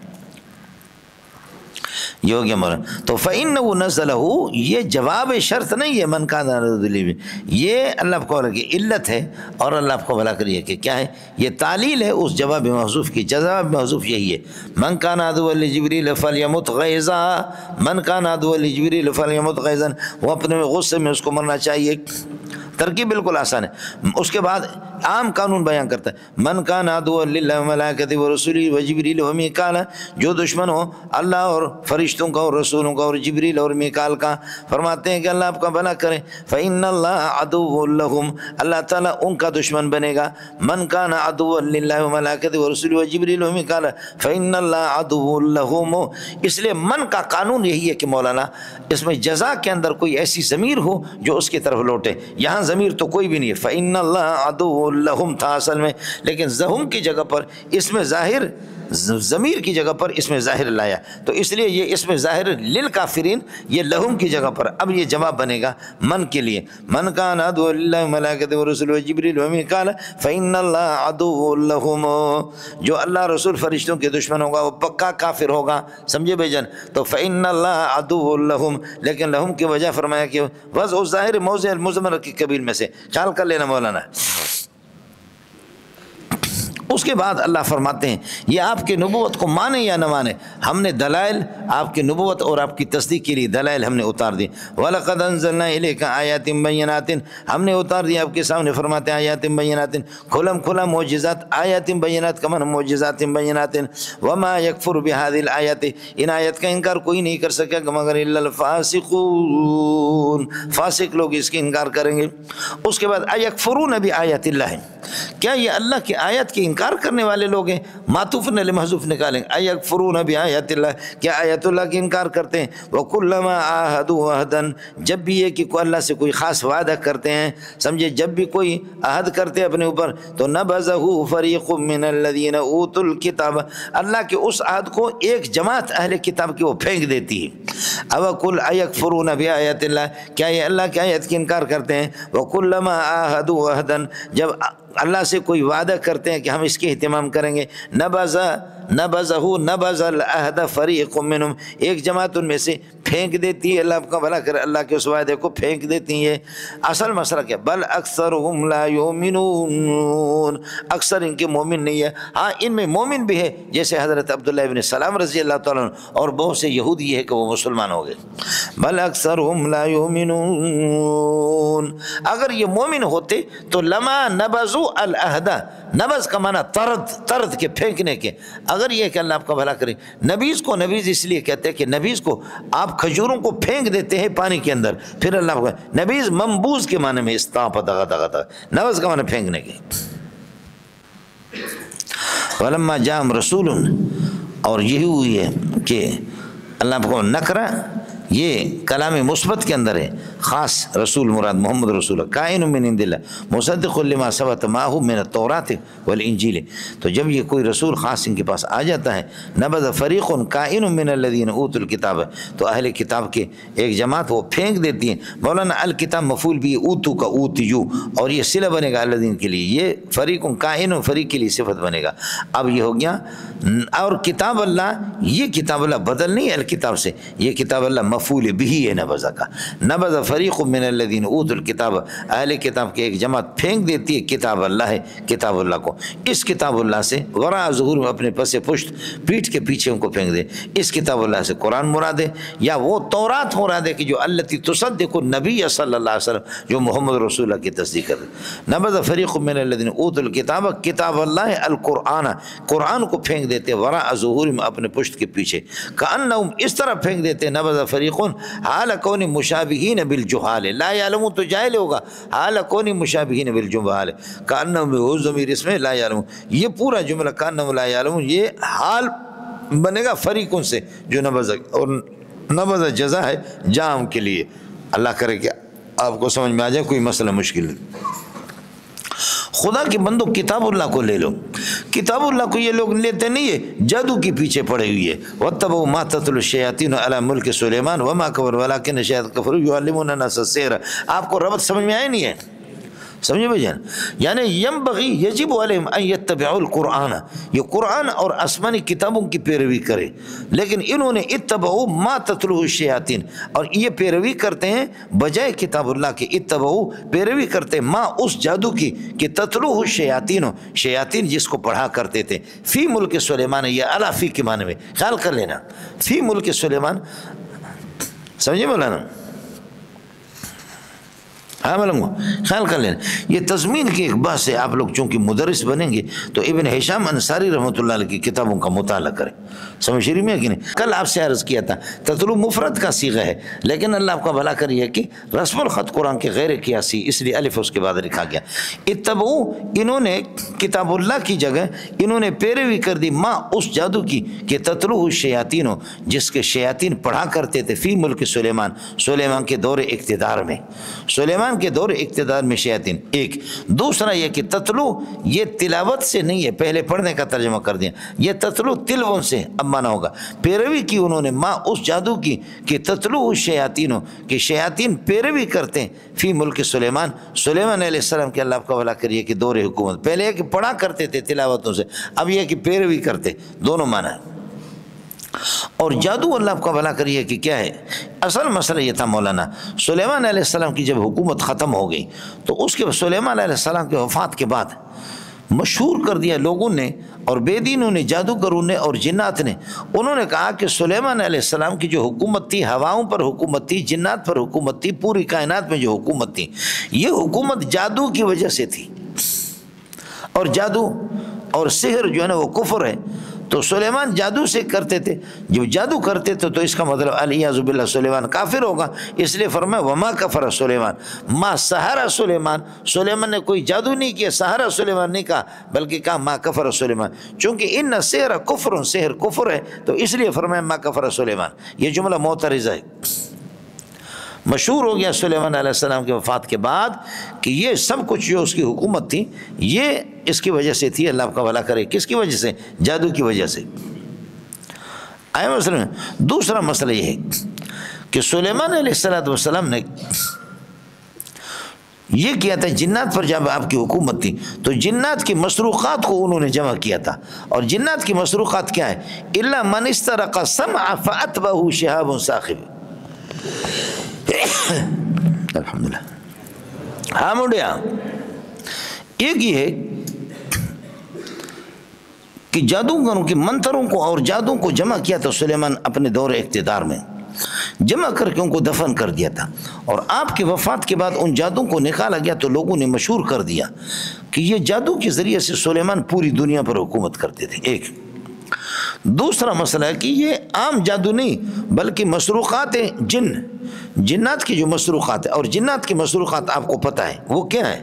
یہ ہو گیا مولانا. تو فإنه نزلہ، یہ جواب شرط نہیں ہے. من کان عدوا، یہ اللہ کو کی علت ہے، اور اللہ کو بھلا کریے کہ کیا ہے، یہ تعلیل ہے اس جواب محذوف کی. جواب محذوف یہی ہے، من کان عدوا لجبریل فلیمت غیظا. من کان عدوا لجبریل فلیمت غیظا، وہ اپنے غصے میں اس کو مرنا چاہیے. ترکیب بالکل آسان ہے. اس کے بعد عام قانون بیان کرتا ہے، من کان عدوا للہ وملائکتہ ورسولہ وجبریل ومیکال، جو دشمن ہو اللہ اور فرشتوں کا اور رسولوں کا اور جبریل اور میکال کا. فرماتے ہیں کہ اللہ آپ کا بھلا کرے. فإن اللہ عدو لہم، اللہ تعالیٰ ان کا دشمن بنے گا. من کان عدوا للہ وملائکتہ ورسولہ وجبریل ومیکال فإن اللہ عدو لہم. اس لیے من کا قانون یہی ہے کہ مولانا اس میں جزا کے اندر کوئی ایسی ضمیر ہو جو اس کی طرف لوٹے. یہاں ضمیر تو کوئی بھی نہیں ہے، فإن اللہ عدو لہم تھا اصل میں، لیکن زہم کی جگہ پر اس میں ظاہر، ضمیر کی جگہ پر اس میں ظاہر لایا، تو اس لیے یہ اس میں ظاہر للکافرین، یہ لہم کی جگہ پر. اب یہ جواب بنے گا من کے لیے. من کان عدوا للہ وملائکتہ ورسولہ وجبریل ومیکال فإن اللہ عدو لہم، جو اللہ رسول فرشتوں کے دشمن ہوگا وہ پکا کافر ہوگا. سمجھے بھائی جان؟ تو فإن اللہ عدو لہم، لیکن لہم کی وجہ فرمایا کہ وضع ظاہر موضع المضمر کی قبیل میں سے. خیال کر لینا مولانا. اس کے بعد اللہ فرماتے ہیں یہ آپ کی نبوت کو مانے یا نہ مانے، ہم نے دلائل آپ کی نبوت اور آپ کی تصدیق کے لیے دلائل ہم نے اتار دی. وَلَقَدْ أَنزَلْنَا إِلَيْكَ آيَاتٍ بَيِّنَاتٍ، ہم نے اتار دی آپ کے سامنے. فرماتے ہیں آیات بینات، کھلم کھلا معجزات. آیات بینات کا معنی معجزات بینات. وَمَا يَكْفُرُ بِهَذِهِ الْآيَاتِ، ان آیت کا انکار کوئی نہیں کر سکے گا مگر الا الفاسقون، فاسق لوگ اس کے انکار کریں گے. اس کے بعد اَيَكْفُرُونَ بِآيَاتِ اللَّهِ، کیا یہ اللہ کی آیت کی انکار انکار کرنے والے لوگ ہیں، معطوف نے محذوف نکالیں، ایکفرون بآیات اللہ، کیا آیت اللہ کی انکار کرتے ہیں، وکلما عاہدوا عہدا، جب بھی یہ کہ اللہ سے کوئی خاص وعدہ کرتے ہیں، سمجھے، جب بھی کوئی عہد کرتے ہیں اپنے اوپر، تو نبذہ فریق من الذین اوتوا الکتاب، اللہ کے اس عہد کو ایک جماعت اہل کتاب کی وہ پھینک دیتی ہے۔ اوکل ایکفرون بآیات اللہ، کیا یہ اللہ کی آیت کی انکار کرتے ہیں، وکلما عاہدوا عہدا، جب اللہ سے کوئی وعدہ کرتے ہیں کہ ہم اس کے اہتمام کریں گے، نبذ العہد فریق منہم، ایک جماعت ان میں سے پھینک دیتی ہے، اللہ آپ کا بھلا کرے، اللہ کے اس وعدے کو پھینک دیتی ہے۔ اصل مسئلہ کیا، بل اکثرہم لا یؤمنون، اکثر ان کے مومن نہیں ہے، ہاں ان میں مومن بھی ہے، جیسے حضرت عبداللہ ابن سلام رضی اللہ تعالیٰ عنہ، اور بہت سے یہودی یہ ہے کہ وہ مسلمان ہو گئے۔ بل اکثرہم لا یؤمنون، اگر یہ مومن ہوتے تو لما نبذوا العہد، نبذ کا معنی طرد کے، پھینکنے کے، اگر یہ کہ اللہ آپ کا بھلا کرے، نبیذ کو نبیذ اس لیے کہتے ہیں کہ نبیذ کو آپ کھجوروں کو پھینک دیتے ہیں پانی کے اندر، پھر اللہ کو نبیذ منبوذ کے معنی میں استاپ دغا، نبذ کا معنی پھینکنے کے۔ ولما جاءہم رسول، اور یہی ہوئی ہے کہ اللہ کو نکرہ، یہ کلام مثبت کے اندر ہے، خاص رسول مراد محمد رسول اللہ، کائن من عند اللہ مصدق لما ثبت معه من التوراۃ والانجیل، تو جب یہ کوئی رسول خاص ان کے پاس آ جاتا ہے، نبذ فریق کائن من الذین اوتوا الکتاب، تو اہل کتاب کے ایک جماعت وہ پھینک دیتی ہے۔ مولانا الکتاب مفعول بھی اوتو کا اوتیو، اور یہ صلہ بنے گا الذین کے لیے، یہ فریق کائن فریق کے لیے صفت بنے گا۔ اب یہ ہو گیا، اور کتاب اللہ، یہ کتاب اللہ بدل نہیں ہے الکتاب سے، یہ کتاب اللہ مفعول بھی ہے نبذ کا، نبذ فریق من الذین اوتوا الکتاب، اہل کتاب کے ایک جماعت پھینک دیتی ہے کتاب اللہ ہے، کتاب اللہ کو، اس کتاب اللہ سے، وراء ظہور، اپنے پس پشت، پیٹھ کے پیچھے ان کو پھینک دے، اس کتاب اللہ سے قرآن مراد ہے، یا وہ تورات مراد ہے کہ جو التی تصدق النبی صلی اللہ علیہ وسلم، جو محمد رسول اللہ کی تصدیق کرے۔ نبذ فریق من الذین اوتوا الکتاب، کتاب اللہ ہے القرآن، قرآن کو پھینک دیتے وراء ظہور، اپنے پشت کے پیچھے، کأنہم، اس طرح پھینک دیتے، نبذ فریق حال کون مشابہین بالجہال، لا یعلمون تو جاہل ہوگا، حال کون مشابہین بالجہال، کأنہم، وہ ضمیر اس میں لا یعلمون، یہ پورا جملہ کأنہم لا یعلمون، یہ حال بنے گا فریقوں سے جو نبذ، اور نبذ جزا ہے جام کے لیے۔ اللہ کرے کہ آپ کو سمجھ میں آ جائے، کوئی مسئلہ مشکل نہیں۔ خدا کے بندو کتاب اللہ کو لے لو، کتاب اللہ کو یہ لوگ لیتے نہیں ہے، جادو کے پیچھے پڑے ہوئی ہے۔ وَاتَّبَعُوا مَا تَتْلُو الشَّيَاطِينُ عَلَىٰ مُلْكِ سُلَيْمَانَ وَمَا كَفَرَ وَلَٰكِنَّ الشَّيَاطِينَ كَفَرُوا يُعَلِّمُونَ النَّاسَ السِّحْرَ، آپ کو ربط سمجھ میں آئے نہیں ہے؟ سمجھے بھائی جان، یعنی ینبغی، یجب علیہم ان یتبعوا القرآن، یہ قرآن اور آسمانی کتابوں کی پیروی کرے، لیکن انہوں نے اتبعوا ما تتلوہ الشیاطین، اور یہ پیروی کرتے ہیں بجائے کتاب اللہ کے، اتبعوا پیروی کرتے ہیں ما اس جادو کی کہ تتلوہ الشیاطین، شیاطین جس کو پڑھا کرتے تھے، فی ملک سلیمان، یہ الا فی کے معنی میں خیال کر لینا، فی ملک سلیمان، سمجھے مولانا؟ ہاں ملنگو خیال کر لینا، یہ تضمین کی ایک بات ہے، آپ لوگ چونکہ مدرس بنیں گے تو ابن ہشام انصاری رحمۃ اللہ علیہ کی کتابوں کا مطالعہ کریں، سمجھ رہی میں کہ نہیں؟ کل آپ سے عرض کیا تھا تتلو مفرد کا صیغہ ہے، لیکن اللہ آپ کا بھلا کریے کہ رسم الخط قرآن کے غیر قیاسی، اس لیے الف اس کے بعد لکھا گیا۔ اتبعو، انہوں نے کتاب اللہ کی جگہ انہوں نے پیروی کر دی ما اس جادو کی کہ تتلو الشیاطین، جس کے شیاطین پڑھا کرتے تھے، فی ملک سلیمان، سلیمان کے دور اقتدار میں، سلیمان کے دور اقتدار میں شیاطین، ایک۔ دوسرا یہ کہ تتلو، یہ تلاوت سے نہیں ہے، پہلے پڑھنے کا ترجمہ کر دیا، یہ تتلو تلون سے اب مانا ہوگا، پیروی کی انہوں نے ماں اس جادو کی کہ تتلو الشیاطین، کہ شیاطین پیروی کرتے ہیں فی ملک سلیمان، سلیمان علیہ السلام کے، اللہ آپ کا بھلا کریے کہ دور حکومت، پہلے یہ کہ پڑھا کرتے تھے تلاوتوں سے، اب یہ کہ پیروی کرتے، دونوں مانا ہے۔ اور جادو اللہ آپ کا بھلا کریے کہ کیا ہے، اصل مسئلہ یہ تھا مولانا، سلیمان علیہ السلام کی جب حکومت ختم ہو گئی تو اس کے سلیمان علیہ السلام کے وفات کے بعد مشہور کر دیا لوگوں نے، اور بے دینوں نے، جادوگروں نے اور جنات نے، انہوں نے کہا کہ سلیمان علیہ السلام کی جو حکومت تھی، ہواؤں پر حکومت تھی، جنات پر حکومت تھی، پوری کائنات میں جو حکومت تھی، یہ حکومت جادو کی وجہ سے تھی، اور جادو اور سحر جو ہے نا وہ کفر ہے، تو سلیمان جادو سے کرتے تھے، جب جادو کرتے تھے تو اس کا مطلب الیاذ باللہ سلیمان کافر ہوگا، اس لیے فرمایا وما کفر سلیمان ما سحر سلیمان، سلیمان نے کوئی جادو نہیں کیا، سحر سلیمان نہیں کہا بلکہ کہا ما کفر سلیمان، چونکہ ان سحر کفر، سحر کفر ہے تو اس لیے فرمایا ما کفر سلیمان۔ یہ جملہ معترضہ ہے، مشہور ہو گیا سلیمان علیہ السلام کی وفات کے بعد کہ یہ سب کچھ جو اس کی حکومت تھی یہ اس کی وجہ سے تھی، اللہ کا بھلا کرے، کس کی وجہ سے؟ جادو کی وجہ سے۔ آئے مسئلہ میں دوسرا مسئلہ یہ ہے کہ سلیمان علیہ السلام نے یہ کیا تھا، جنات پر جب آپ کی حکومت تھی تو جنات کی مسروقات کو انہوں نے جمع کیا تھا، اور جنات کی مسروقات کیا ہے؟ الا من استرق السمع فاتبعه شهاب ثاقب، الحمدللہ۔ ہاں مڈیا، ایک یہ ہے کہ جادوگروں کی منتروں کو اور جادو کو جمع کیا تھا سلیمان اپنے دور اقتدار میں، جمع کر کے ان کو دفن کر دیا تھا، اور آپ کی وفات کے بعد ان جادو کو نکالا گیا تو لوگوں نے مشہور کر دیا کہ یہ جادو کے ذریعے سے سلیمان پوری دنیا پر حکومت کرتے تھے۔ ایک دوسرا مسئلہ ہے کہ یہ عام جادو نہیں بلکہ مسروقات جن، جنات کی جو مسروقات ہے، اور جنات کی مسروقات آپ کو پتہ ہے وہ کیا ہے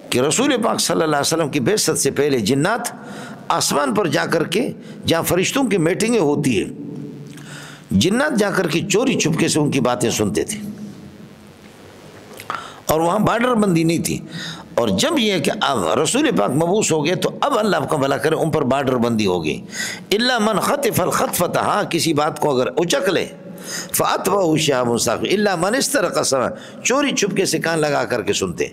کہ رسول پاک صلی اللہ علیہ وسلم کی بعثت سے پہلے جنات آسمان پر جا کر کے جہاں فرشتوں کی میٹنگیں ہوتی ہے، جنات جا کر کے چوری چھپکے سے ان کی باتیں سنتے تھے، اور وہاں بارڈر بندی نہیں تھی، اور جب یہ کہ اب رسول پاک مبعوث ہو گئے تو اب اللہ کا بھلا کرے ان پر بارڈر بندی ہو گئی، الا من خطف الخطفۃ، ہاں کسی بات کو اگر اچک لے، فاتبعه شهاب ثاقب، الا من استرق السمع، چوری چھپکے سے کان لگا کر کے سنتے۔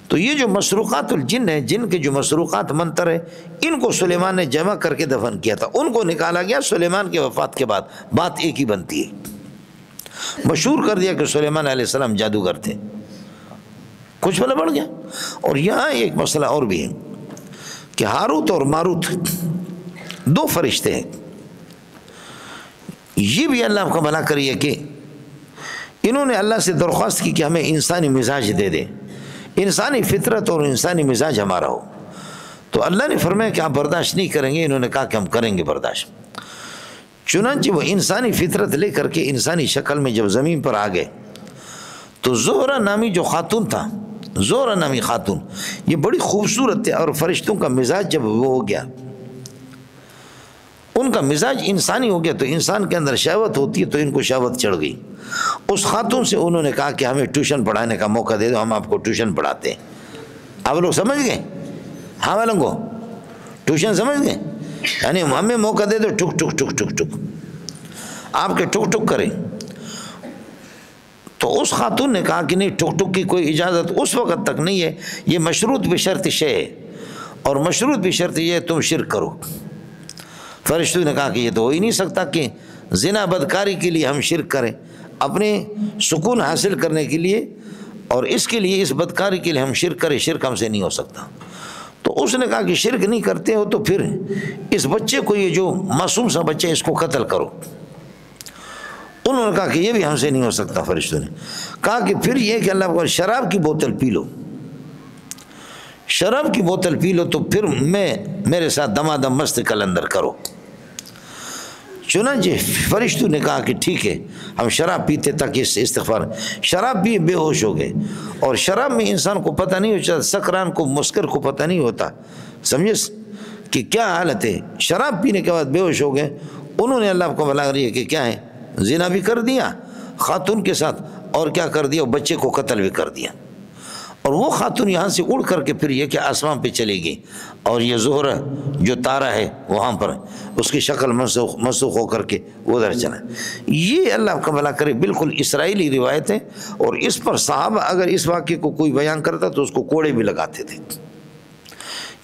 تو یہ جو مسروقات الجن ہے، جن کے جو مسروقات منتر ہے، ان کو سلیمان نے جمع کر کے دفن کیا تھا، ان کو نکالا گیا سلیمان کے وفات کے بعد، بات ایک ہی بنتی ہے، مشہور کر دیا کہ سلیمان علیہ السلام جادوگر تھے، کچھ بلا بڑھ گیا۔ اور یہاں ایک مسئلہ اور بھی ہے کہ ہاروت اور ماروت دو فرشتے ہیں، یہ بھی اللہ کا بھلا کریے کہ انہوں نے اللہ سے درخواست کی کہ ہمیں انسانی مزاج دے دے، انسانی فطرت اور انسانی مزاج ہمارا ہو، تو اللہ نے فرمایا کہ آپ برداشت نہیں کریں گے، انہوں نے کہا کہ ہم کریں گے برداشت، چنانچہ وہ انسانی فطرت لے کر کے انسانی شکل میں جب زمین پر آ گئے تو زہرہ نامی جو خاتون تھا، زہرہ نامی خاتون یہ بڑی خوبصورت تھی، اور فرشتوں کا مزاج جب وہ ہو گیا، ان کا مزاج انسانی ہو گیا، تو انسان کے اندر شہوت ہوتی ہے تو ان کو شہوت چڑھ گئی، اس خاتون سے انہوں نے کہا کہ ہمیں ٹیوشن پڑھانے کا موقع دے دو، ہم آپ کو ٹیوشن پڑھاتے ہیں۔ آپ لوگ سمجھ گئے؟ ہاں والوں کو ٹیوشن سمجھ گئے، یعنی ہمیں موقع دے دو، ٹک ٹک ٹک ٹک ٹک آپ کے ٹک ٹک کریں۔ تو اس خاتون نے کہا کہ نہیں، ٹک ٹک کی کوئی اجازت اس وقت تک نہیں ہے، یہ مشروط بشرط شے ہے، اور مشروط بشرط یہ ہے تم شرک کرو۔ فرشتوں نے کہا کہ یہ تو ہو ہی نہیں سکتا کہ زنا بدکاری کے لیے ہم شرک کریں، اپنے سکون حاصل کرنے کے لیے، اور اس کے لیے اس بدکاری کے لیے ہم شرک کریں، شرک ہم سے نہیں ہو سکتا۔ تو اس نے کہا کہ شرک نہیں کرتے ہو تو پھر اس بچے کو، یہ جو معصوم سا بچہ ہے، اس کو قتل کرو۔ انہوں نے کہا کہ یہ بھی ہم سے نہیں ہو سکتا۔ فرشتوں نے کہا کہ پھر یہ کہ اللہ کو شراب کی بوتل پی لو، شراب کی بوتل پی لو، تو پھر میرے ساتھ دمادم مست کلندر کرو۔ چنانچہ فرشتوں نے کہا کہ ٹھیک ہے، ہم شراب پیتے تاکہ اس سے استغفار، شراب پی بے ہوش ہو گئے، اور شراب میں انسان کو پتہ نہیں ہوتا، سکران کو، مسکر کو پتہ نہیں ہوتا، سمجھے کہ کیا حالت ہے، شراب پینے کے بعد بے ہوش ہو گئے۔ انہوں نے اللہ کو بلا رہی ہے کہ کیا ہے، زنا بھی کر دیا خاتون کے ساتھ، اور کیا کر دیا، بچے کو قتل بھی کر دیا۔ اور وہ خاتون یہاں سے اڑ کر کے پھر یہ کہ آسمان پہ چلی گئی، اور یہ زہرہ جو تارہ ہے وہاں پر اس کی شکل منسوخ ہو کر کے ادھر چلا۔ یہ اللہ کا بھلا کرے بالکل اسرائیلی روایت ہے، اور اس پر صحابہ اگر اس واقعے کو کوئی بیان کرتا تو اس کو کوڑے بھی لگاتے تھے۔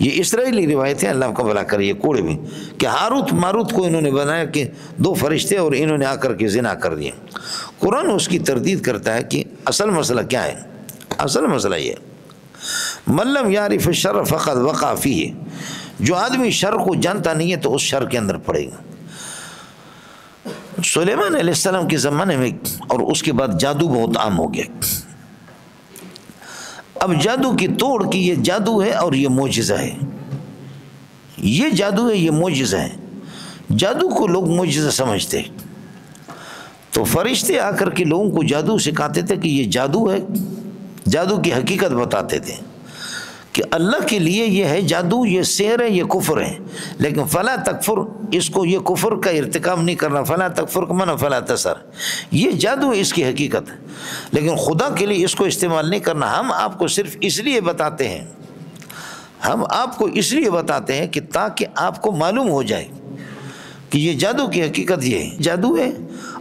یہ اسرائیلی روایت ہے، اللہ کا بھلا کرے، یہ کوڑے بھی، کہ ہاروت ماروت کو انہوں نے بنایا کہ دو فرشتے، اور انہوں نے آ کر کے زنا کر دیا۔ قرآن اس کی تردید کرتا ہے کہ اصل مسئلہ کیا ہے، اصل مسئلہ یہ من لم یعرف الشر فقد وقع فیہ، جو آدمی شر کو جانتا نہیں ہے تو اس شر کے اندر پڑے گا۔ سلیمان علیہ السلام کے زمانے میں اور اس کے بعد جادو بہت عام ہو گیا۔ اب جادو کی توڑ کی، یہ جادو ہے اور یہ معجزہ ہے، یہ جادو ہے، یہ معجزہ ہے۔ جادو کو لوگ معجزہ سمجھتے، تو فرشتے آ کر کے لوگوں کو جادو سکھاتے تھے کہ یہ جادو ہے، جادو کی حقیقت بتاتے تھے کہ اللہ کے لیے یہ ہے جادو، یہ سحر ہے، یہ کفر ہے، لیکن فلا تکفر، اس کو یہ کفر کا ارتکاب نہیں کرنا، فلا تکفر کا معنی فلا تسر، یہ جادو ہے، اس کی حقیقت ہے، لیکن خدا کے لیے اس کو استعمال نہیں کرنا۔ ہم آپ کو صرف اس لیے بتاتے ہیں، ہم آپ کو اس لیے بتاتے ہیں کہ تاکہ آپ کو معلوم ہو جائے کہ یہ جادو کی حقیقت یہ ہے، جادو ہے،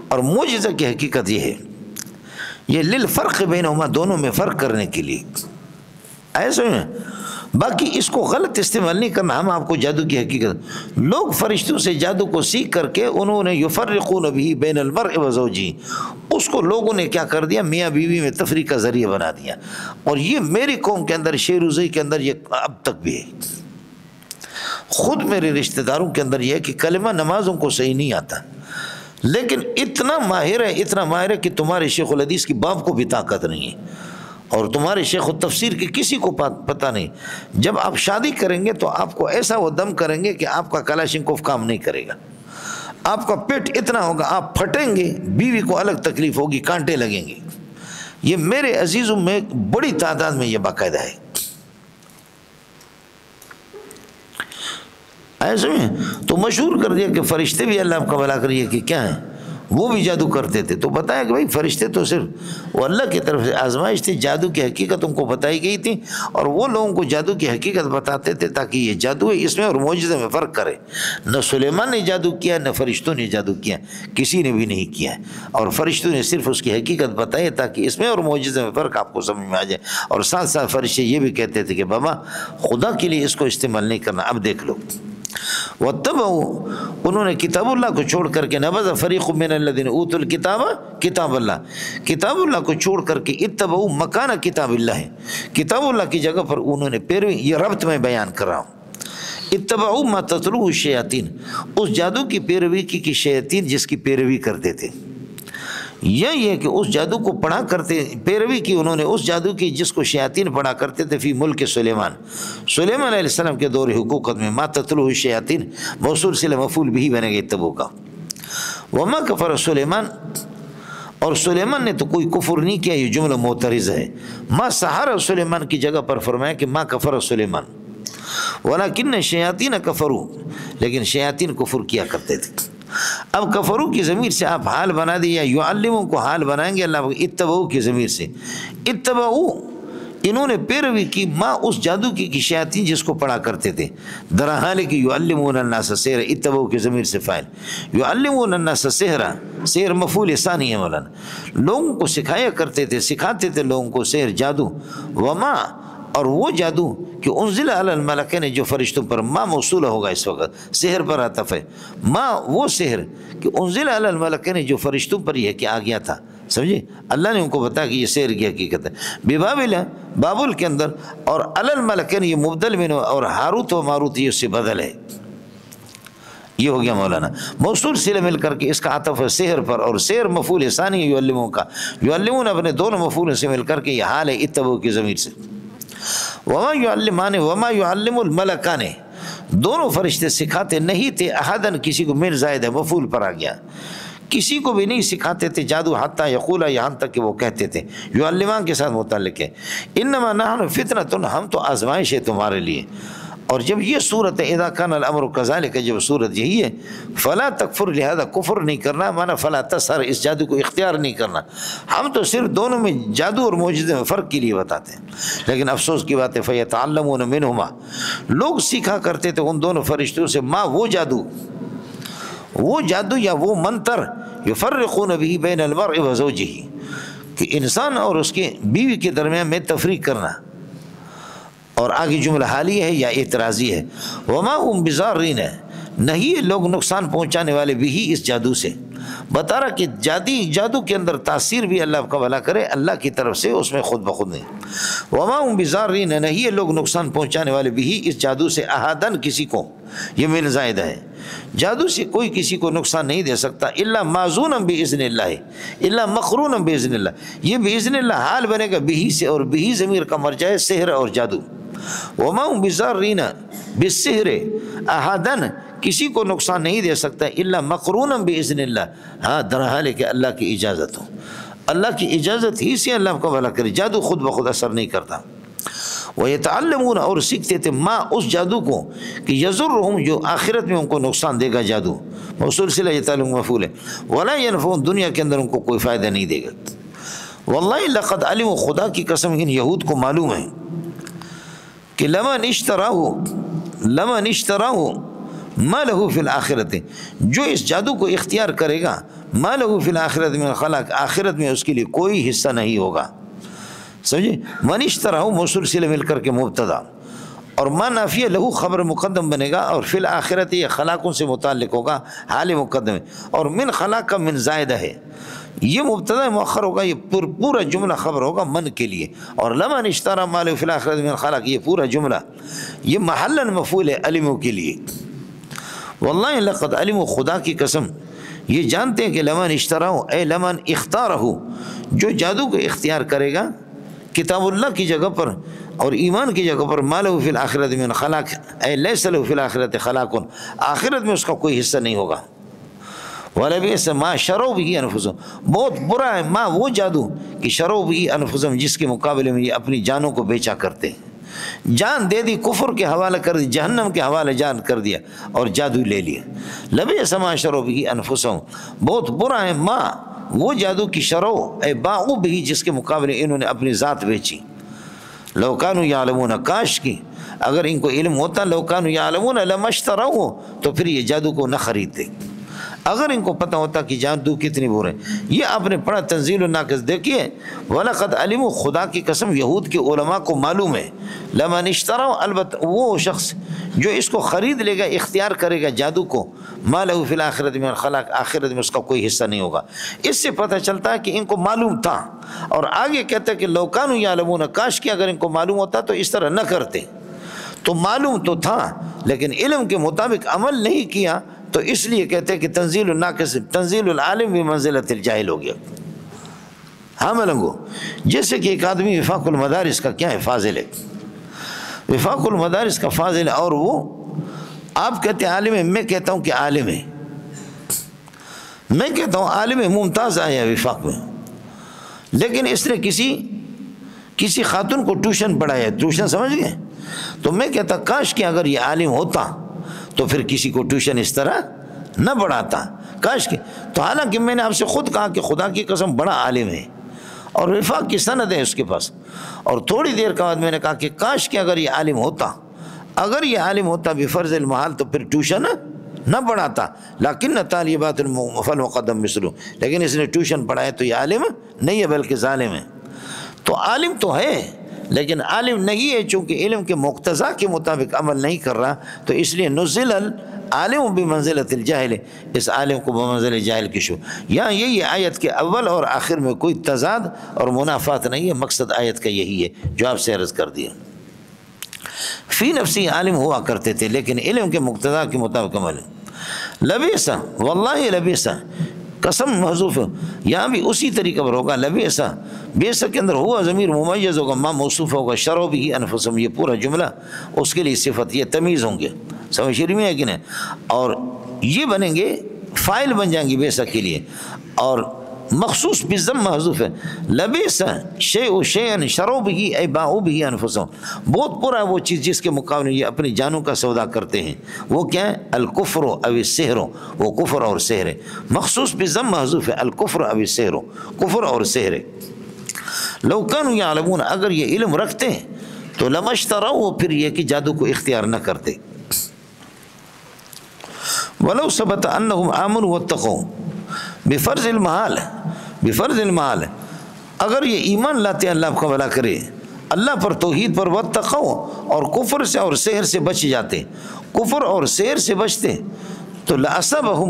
اور معجزہ کی حقیقت یہ ہے، یہ للفرق بینہما، دونوں میں فرق کرنے کے لیے، ایسا ہے۔ باقی اس کو غلط استعمال نہیں کرنا۔ ہم آپ کو جادو کی حقیقت، لوگ فرشتوں سے جادو کو سیکھ کر کے انہوں نے یفرقون به بین المرء وزوجہ، اس کو لوگوں نے کیا کر دیا، میاں بیوی میں تفریق کا ذریعہ بنا دیا، اور یہ میری قوم کے اندر، شیر وزئی کے اندر یہ اب تک بھی ہے، خود میرے رشتہ داروں کے اندر یہ ہے کہ کلمہ نمازوں کو صحیح نہیں آتا، لیکن اتنا ماہر ہے، اتنا ماہر ہے کہ تمہارے شیخ الحدیث کی باپ کو بھی طاقت نہیں ہے، اور تمہارے شیخ التفسیر کی کسی کو پتہ نہیں۔ جب آپ شادی کریں گے تو آپ کو ایسا وہ دم کریں گے کہ آپ کا کلاشنکوف کام نہیں کرے گا، آپ کا پیٹ اتنا ہوگا، آپ پھٹیں گے، بیوی کو الگ تکلیف ہوگی، کانٹے لگیں گے۔ یہ میرے عزیزوں میں بڑی تعداد میں یہ باقاعدہ ہے، ایسے میں تو مشہور کر دیا کہ فرشتے بھی اللہ کا بھلا کریے کہ کیا ہیں، وہ بھی جادو کرتے تھے، تو بتایا کہ بھائی فرشتے تو صرف وہ اللہ کی طرف سے آزمائش تھی، جادو کی حقیقت ان کو بتائی گئی تھی، اور وہ لوگوں کو جادو کی حقیقت بتاتے تھے تاکہ یہ جادو ہے اس میں اور معجزے میں فرق کرے۔ نہ سلیمان نے جادو کیا، نہ فرشتوں نے جادو کیا، کسی نے بھی نہیں کیا، اور فرشتوں نے صرف اس کی حقیقت بتائی تاکہ اس میں اور معجزے میں فرق آپ کو سمجھ میں آ جائے، اور ساتھ ساتھ فرشتے یہ بھی کہتے تھے کہ بابا خدا کے لیے اس کو استعمال نہیں کرنا۔ اب دیکھ لو، واتبعوا، انہوں نے کتاب اللہ کو چھوڑ کر کے، نبذ فریق من الذین اوتوا الکتاب کتاب اللہ، کتاب اللہ کو چھوڑ کر کے اتبعوا مکان کتاب اللہ، کتاب اللہ کی جگہ پر انہوں نے پیروی، یہ ربط میں بیان کر رہا ہوں، اتبعوا ما تتلوه الشیاطین، اس جادو کی پیروی کی کہ شیاطین جس کی پیروی کرتے تھے، یہی ہے کہ اس جادو کو پڑھا کرتے، پیروی کی انہوں نے اس جادو کی جس کو شیاطین پڑھا کرتے تھے، فی ملک سلیمان، سلیمان علیہ السلام کے دور حکومت میں، ما تتلوه الشیاطین موصول صلہ مفعول بھی بنے گا اتبعوا کا، وما کفر سلیمان، اور سلیمان نے تو کوئی کفر نہیں کیا، یہ جملہ معترض ہے، ما سحر سلیمان کی جگہ پر فرمایا کہ ما کفر سلیمان، ولیکن الشیاطین کفروا، لیکن شیاطین کفر کیا کرتے تھے۔ اب کفرو کی ضمیر سے آپ حال بنا دیا، یعلموں کو حال بنائیں گے اللہ اتبعو کی ضمیر سے، اتبعو انہوں نے پیروی کی، ما اس جادو کی شیاطین جس کو پڑھا کرتے تھے، درحال کی یعلمون الناس السحر، اتبعو کی ضمیر سے فاعل، یعلمون الناس السحر، سحر مفعول ثانی ہے مولانا، لوگوں کو سکھایا کرتے تھے، سکھاتے تھے لوگوں کو سحر، جادو، وما، اور وہ جادو کہ انزل علی الملکین، جو فرشتوں پر، ما موصولہ ہوگا اس وقت، سحر پر عطف ہے، ما وہ سحر کہ انزل علی الملکین جو فرشتوں پر یہ کہ آ گیا تھا، سمجھے، اللہ نے ان کو بتایا کہ یہ سحر کی حقیقت ہے، ببابل، بابل کے اندر، اور علی الملکین یہ مبدل من، اور ہاروت و ماروت یہ اس سے بدل ہے، یہ ہو گیا مولانا، موصول صلہ مل کر کے اس کا عطف ہے سحر پر، اور سحر مفعول ثانی ہے یعلمون کا، یعلمون اپنے دونوں مفعول سے مل کر کے یہ حال ہے اتبعو کی ضمیر سے، وما یعلمان، وما یعلم الملکان، دونوں فرشتے سکھاتے نہیں تھے، احدن کسی کو، من زائد ہے مفعول پر آ گیا، کسی کو بھی نہیں سکھاتے تھے جادو، حتی یقولا، یہاں تک کہ وہ کہتے تھے، یعلمان کے ساتھ متعلق ہے، انما نحن فتنۃ، ہم تو آزمائش ہے تمہارے لیے، اور جب یہ صورت ہے اذا کان الامر کذالک، جب صورت یہی ہے، فلا تکفر، لہذا کفر نہیں کرنا، مانا فلا تسہر، اس جادو کو اختیار نہیں کرنا، ہم تو صرف دونوں میں جادو اور معجزے میں فرق کے لیے بتاتے ہیں، لیکن افسوس کی بات ہے فیتعلمون منہما، لوگ سیکھا کرتے تھے ان دونوں فرشتوں سے، ما وہ جادو یا وہ منتر، یفرقون به بین المرء وزوجہ، کہ انسان اور اس کے بیوی کے درمیان میں تفریق کرنا، اور آگے جملہ حالی ہے یا اعتراضی ہے، وما هم بضارین، نہیں لوگ نقصان پہنچانے والے بھی اس جادو سے، بتا رہا کہ جادو کے اندر تاثیر بھی اللہ کا بھلا کرے اللہ کی طرف سے، اس میں خود بخود نہیں، وما هم بضارین، نہیں لوگ نقصان پہنچانے والے بھی اس جادو سے، احدن کسی کو، یہ من زائدہ ہے، جادو سے کوئی کسی کو نقصان نہیں دے سکتا، الا معزونا باذن اللہ، الا مقرونا باذن اللہ، یہ باذن اللہ حال بنے گا بھی سے، اور بھی ضمیر کا مرجع ہے سحر اور جادو، وما هم بضارین بالسحر احدن، کسی کو نقصان نہیں دے سکتا الا مقرونا باذن اللہ، ہاں در حال ہے کہ اللہ کی اجازت ہو، اللہ کی اجازت ہی سے اللہ کو بھلا کرے، جادو خود بخود اثر نہیں کرتا۔ وَيَتَعَلَّمُونَ اور سیکھتے تھے ما اس جادو کو کہ یضرہم جو آخرت میں ان کو نقصان دے گا، جادو موصول صلہ یتعلم مفعول ہے، ولا ينفعون دنیا کے اندر ان کو کوئی فائدہ نہیں دے گا۔ واللہ لقد علموا خدا کی قسم ان یہود کو معلوم ہے کہ لمن اشتراہ ما لہ فی الآخرت، جو اس جادو کو اختیار کرے گا ما لہ فی الآخرت من خلاق، آخرت میں اس کے لیے کوئی حصہ نہیں ہوگا، سمجھے؟ من اشتراہ موصول صلہ مل کر کے مبتدا، اور ما نافیہ لہو خبر مقدم بنے گا، اور فی الآخرت یہ خلاقوں سے متعلق ہوگا، حال مقدم ہے، اور من خلاق کا من زائدہ ہے، یہ مبتدا مؤخر ہوگا، یہ پورا جملہ خبر ہوگا من کے لیے، اور لمن اشترى ما له فی الآخرۃ من خلاق یہ پورا جملہ یہ محلا مفعول ہے علموا کے لیے۔ واللہ لقد علموا خدا کی قسم یہ جانتے ہیں کہ لمن اشتراہ اے لمن اختارہ جو جادو کو اختیار کرے گا کتاب اللہ کی جگہ پر اور ایمان کی جگہ پر ما له فی الآخرۃ من خلاق اے لیس له فی الآخرۃ خلاق، آخرت میں اس کا کوئی حصہ نہیں ہوگا۔ وَلَبِئْسَ مَا شَرَوْا بِهِ أَنفُسَهُمْ بہت برا ہے ما وہ جادو کہ شروا به انفسهم جس کے مقابلے میں یہ اپنی جانوں کو بیچا کرتے ہیں، جان دے دی کفر کے حوالے کر دی، جہنم کے حوالے جان کر دیا اور جادو لے لیا۔ لَبِئْسَ مَا شَرَوْا بِهِ أَنفُسَهُمْ بہت برا ہے ما وہ جادو کی شرو اے باعوا به جس کے مقابلے انہوں نے اپنی ذات بیچی۔ لو کانوا یعلمون کاش کی اگر ان کو علم ہوتا لو کانوا یعلمون لما اشتروه تو پھر یہ جادو کو نہ خریدتے، اگر ان کو پتہ ہوتا کہ جادو کتنی برے۔ یہ آپ نے پڑھا تنزیل الناقص، دیکھیے وَلَقَدْ عَلِمُوا خدا کی قسم یہود کے علماء کو معلوم ہے لمن اشتروا البتہ وہ شخص جو اس کو خرید لے گا اختیار کرے گا جادو کو ما لہ فی الآخرۃ من خلاق آخرت میں اس کا کوئی حصہ نہیں ہوگا۔ اس سے پتہ چلتا ہے کہ ان کو معلوم تھا، اور آگے کہتا ہے کہ لو کانوا یعلمون کاش کہ اگر ان کو معلوم ہوتا تو اس طرح نہ کرتے۔ تو معلوم تو تھا لیکن علم کے مطابق عمل نہیں کیا، تو اس لیے کہتے ہیں کہ تنزیل الناقص تنزیل العالم بمنزلۃ الجاہل ہو گیا۔ ہاں ملنگو، جیسے کہ ایک آدمی وفاق المدارس کا کیا ہے فاضل ہے، وفاق المدارس کا فاضل ہے، اور وہ آپ کہتے ہیں عالم ہے، میں کہتا ہوں کہ عالم ہے، میں کہتا ہوں عالم ہے ممتاز آیا وفاق میں، لیکن اس نے کسی خاتون کو ٹیوشن پڑھایا، ٹیوشن سمجھ گئے، تو میں کہتا کاش کہ اگر یہ عالم ہوتا تو پھر کسی کو ٹیوشن اس طرح نہ پڑھاتا، کاش کہ، تو حالانکہ میں نے آپ سے خود کہا کہ خدا کی قسم بڑا عالم ہے اور وفاق کی سند ہے اس کے پاس، اور تھوڑی دیر کے بعد میں نے کہا کہ کاش کہ اگر یہ عالم ہوتا بفرض المحال تو پھر ٹیوشن نہ پڑھاتا، لیکن طالبات فالمقدم مثلو، لیکن اس نے ٹیوشن پڑھایا تو یہ عالم نہیں ہے بلکہ ظالم ہے۔ تو عالم تو ہے لیکن عالم نہیں ہے، چونکہ علم کے مقتضا کے مطابق عمل نہیں کر رہا، تو اس لیے نزل العالم بمنزلۃ الجاہل، اس عالم کو بمنزل جاہل کی شو۔ یہاں یہی آیت کے اول اور آخر میں کوئی تضاد اور منافات نہیں ہے، مقصد آیت کا یہی ہے جو آپ سے عرض کر دیا۔ فی نفسی عالم ہوا کرتے تھے لیکن علم کے مقتضا کے مطابق عمل۔ لبیسا واللہ لبیسا قسم محذوف ہے، یہاں بھی اسی طریقے پر ہوگا لبیسا، بیسا کے اندر ہوا ضمیر ممیز ہوگا، ما موصوف ہوگا، شروا بھی انفسهم یہ پورا جملہ اس کے لیے صفت، یہ تمیز ہوں گے، سمجھ میں ہے کہ نہیں، اور یہ بنیں گے فائل بن جائیں گے بیسا کے لیے، اور مخصوص بالضم محذوف ہے۔ لبیسا شیء شیئا شروا به ای باعوا به انفسهم بہت برا ہے وہ چیز جس کے مقابلے یہ اپنی جانوں کا سودا کرتے ہیں، وہ کیا ہے؟ الکفر او السحر، وہ کفر اور سحر ہے، مخصوص بالضم محذوف ہے، الکفر او السحر کفر اور سحر ہے۔ لو کانوا یعلمون اگر یہ علم رکھتے تو لما اشتروا پھر یہ کہ جادو کو اختیار نہ کرتے۔ ولو ثبت انهم آمنوا واتقوا بفرض المحال اگر یہ ایمان لاتے اللہ کو بھلا کرے اللہ پر توحید پر واتقوا اور کفر سے اور سحر سے بچ جاتے، کفر اور سحر سے بچتے تو لأصابهم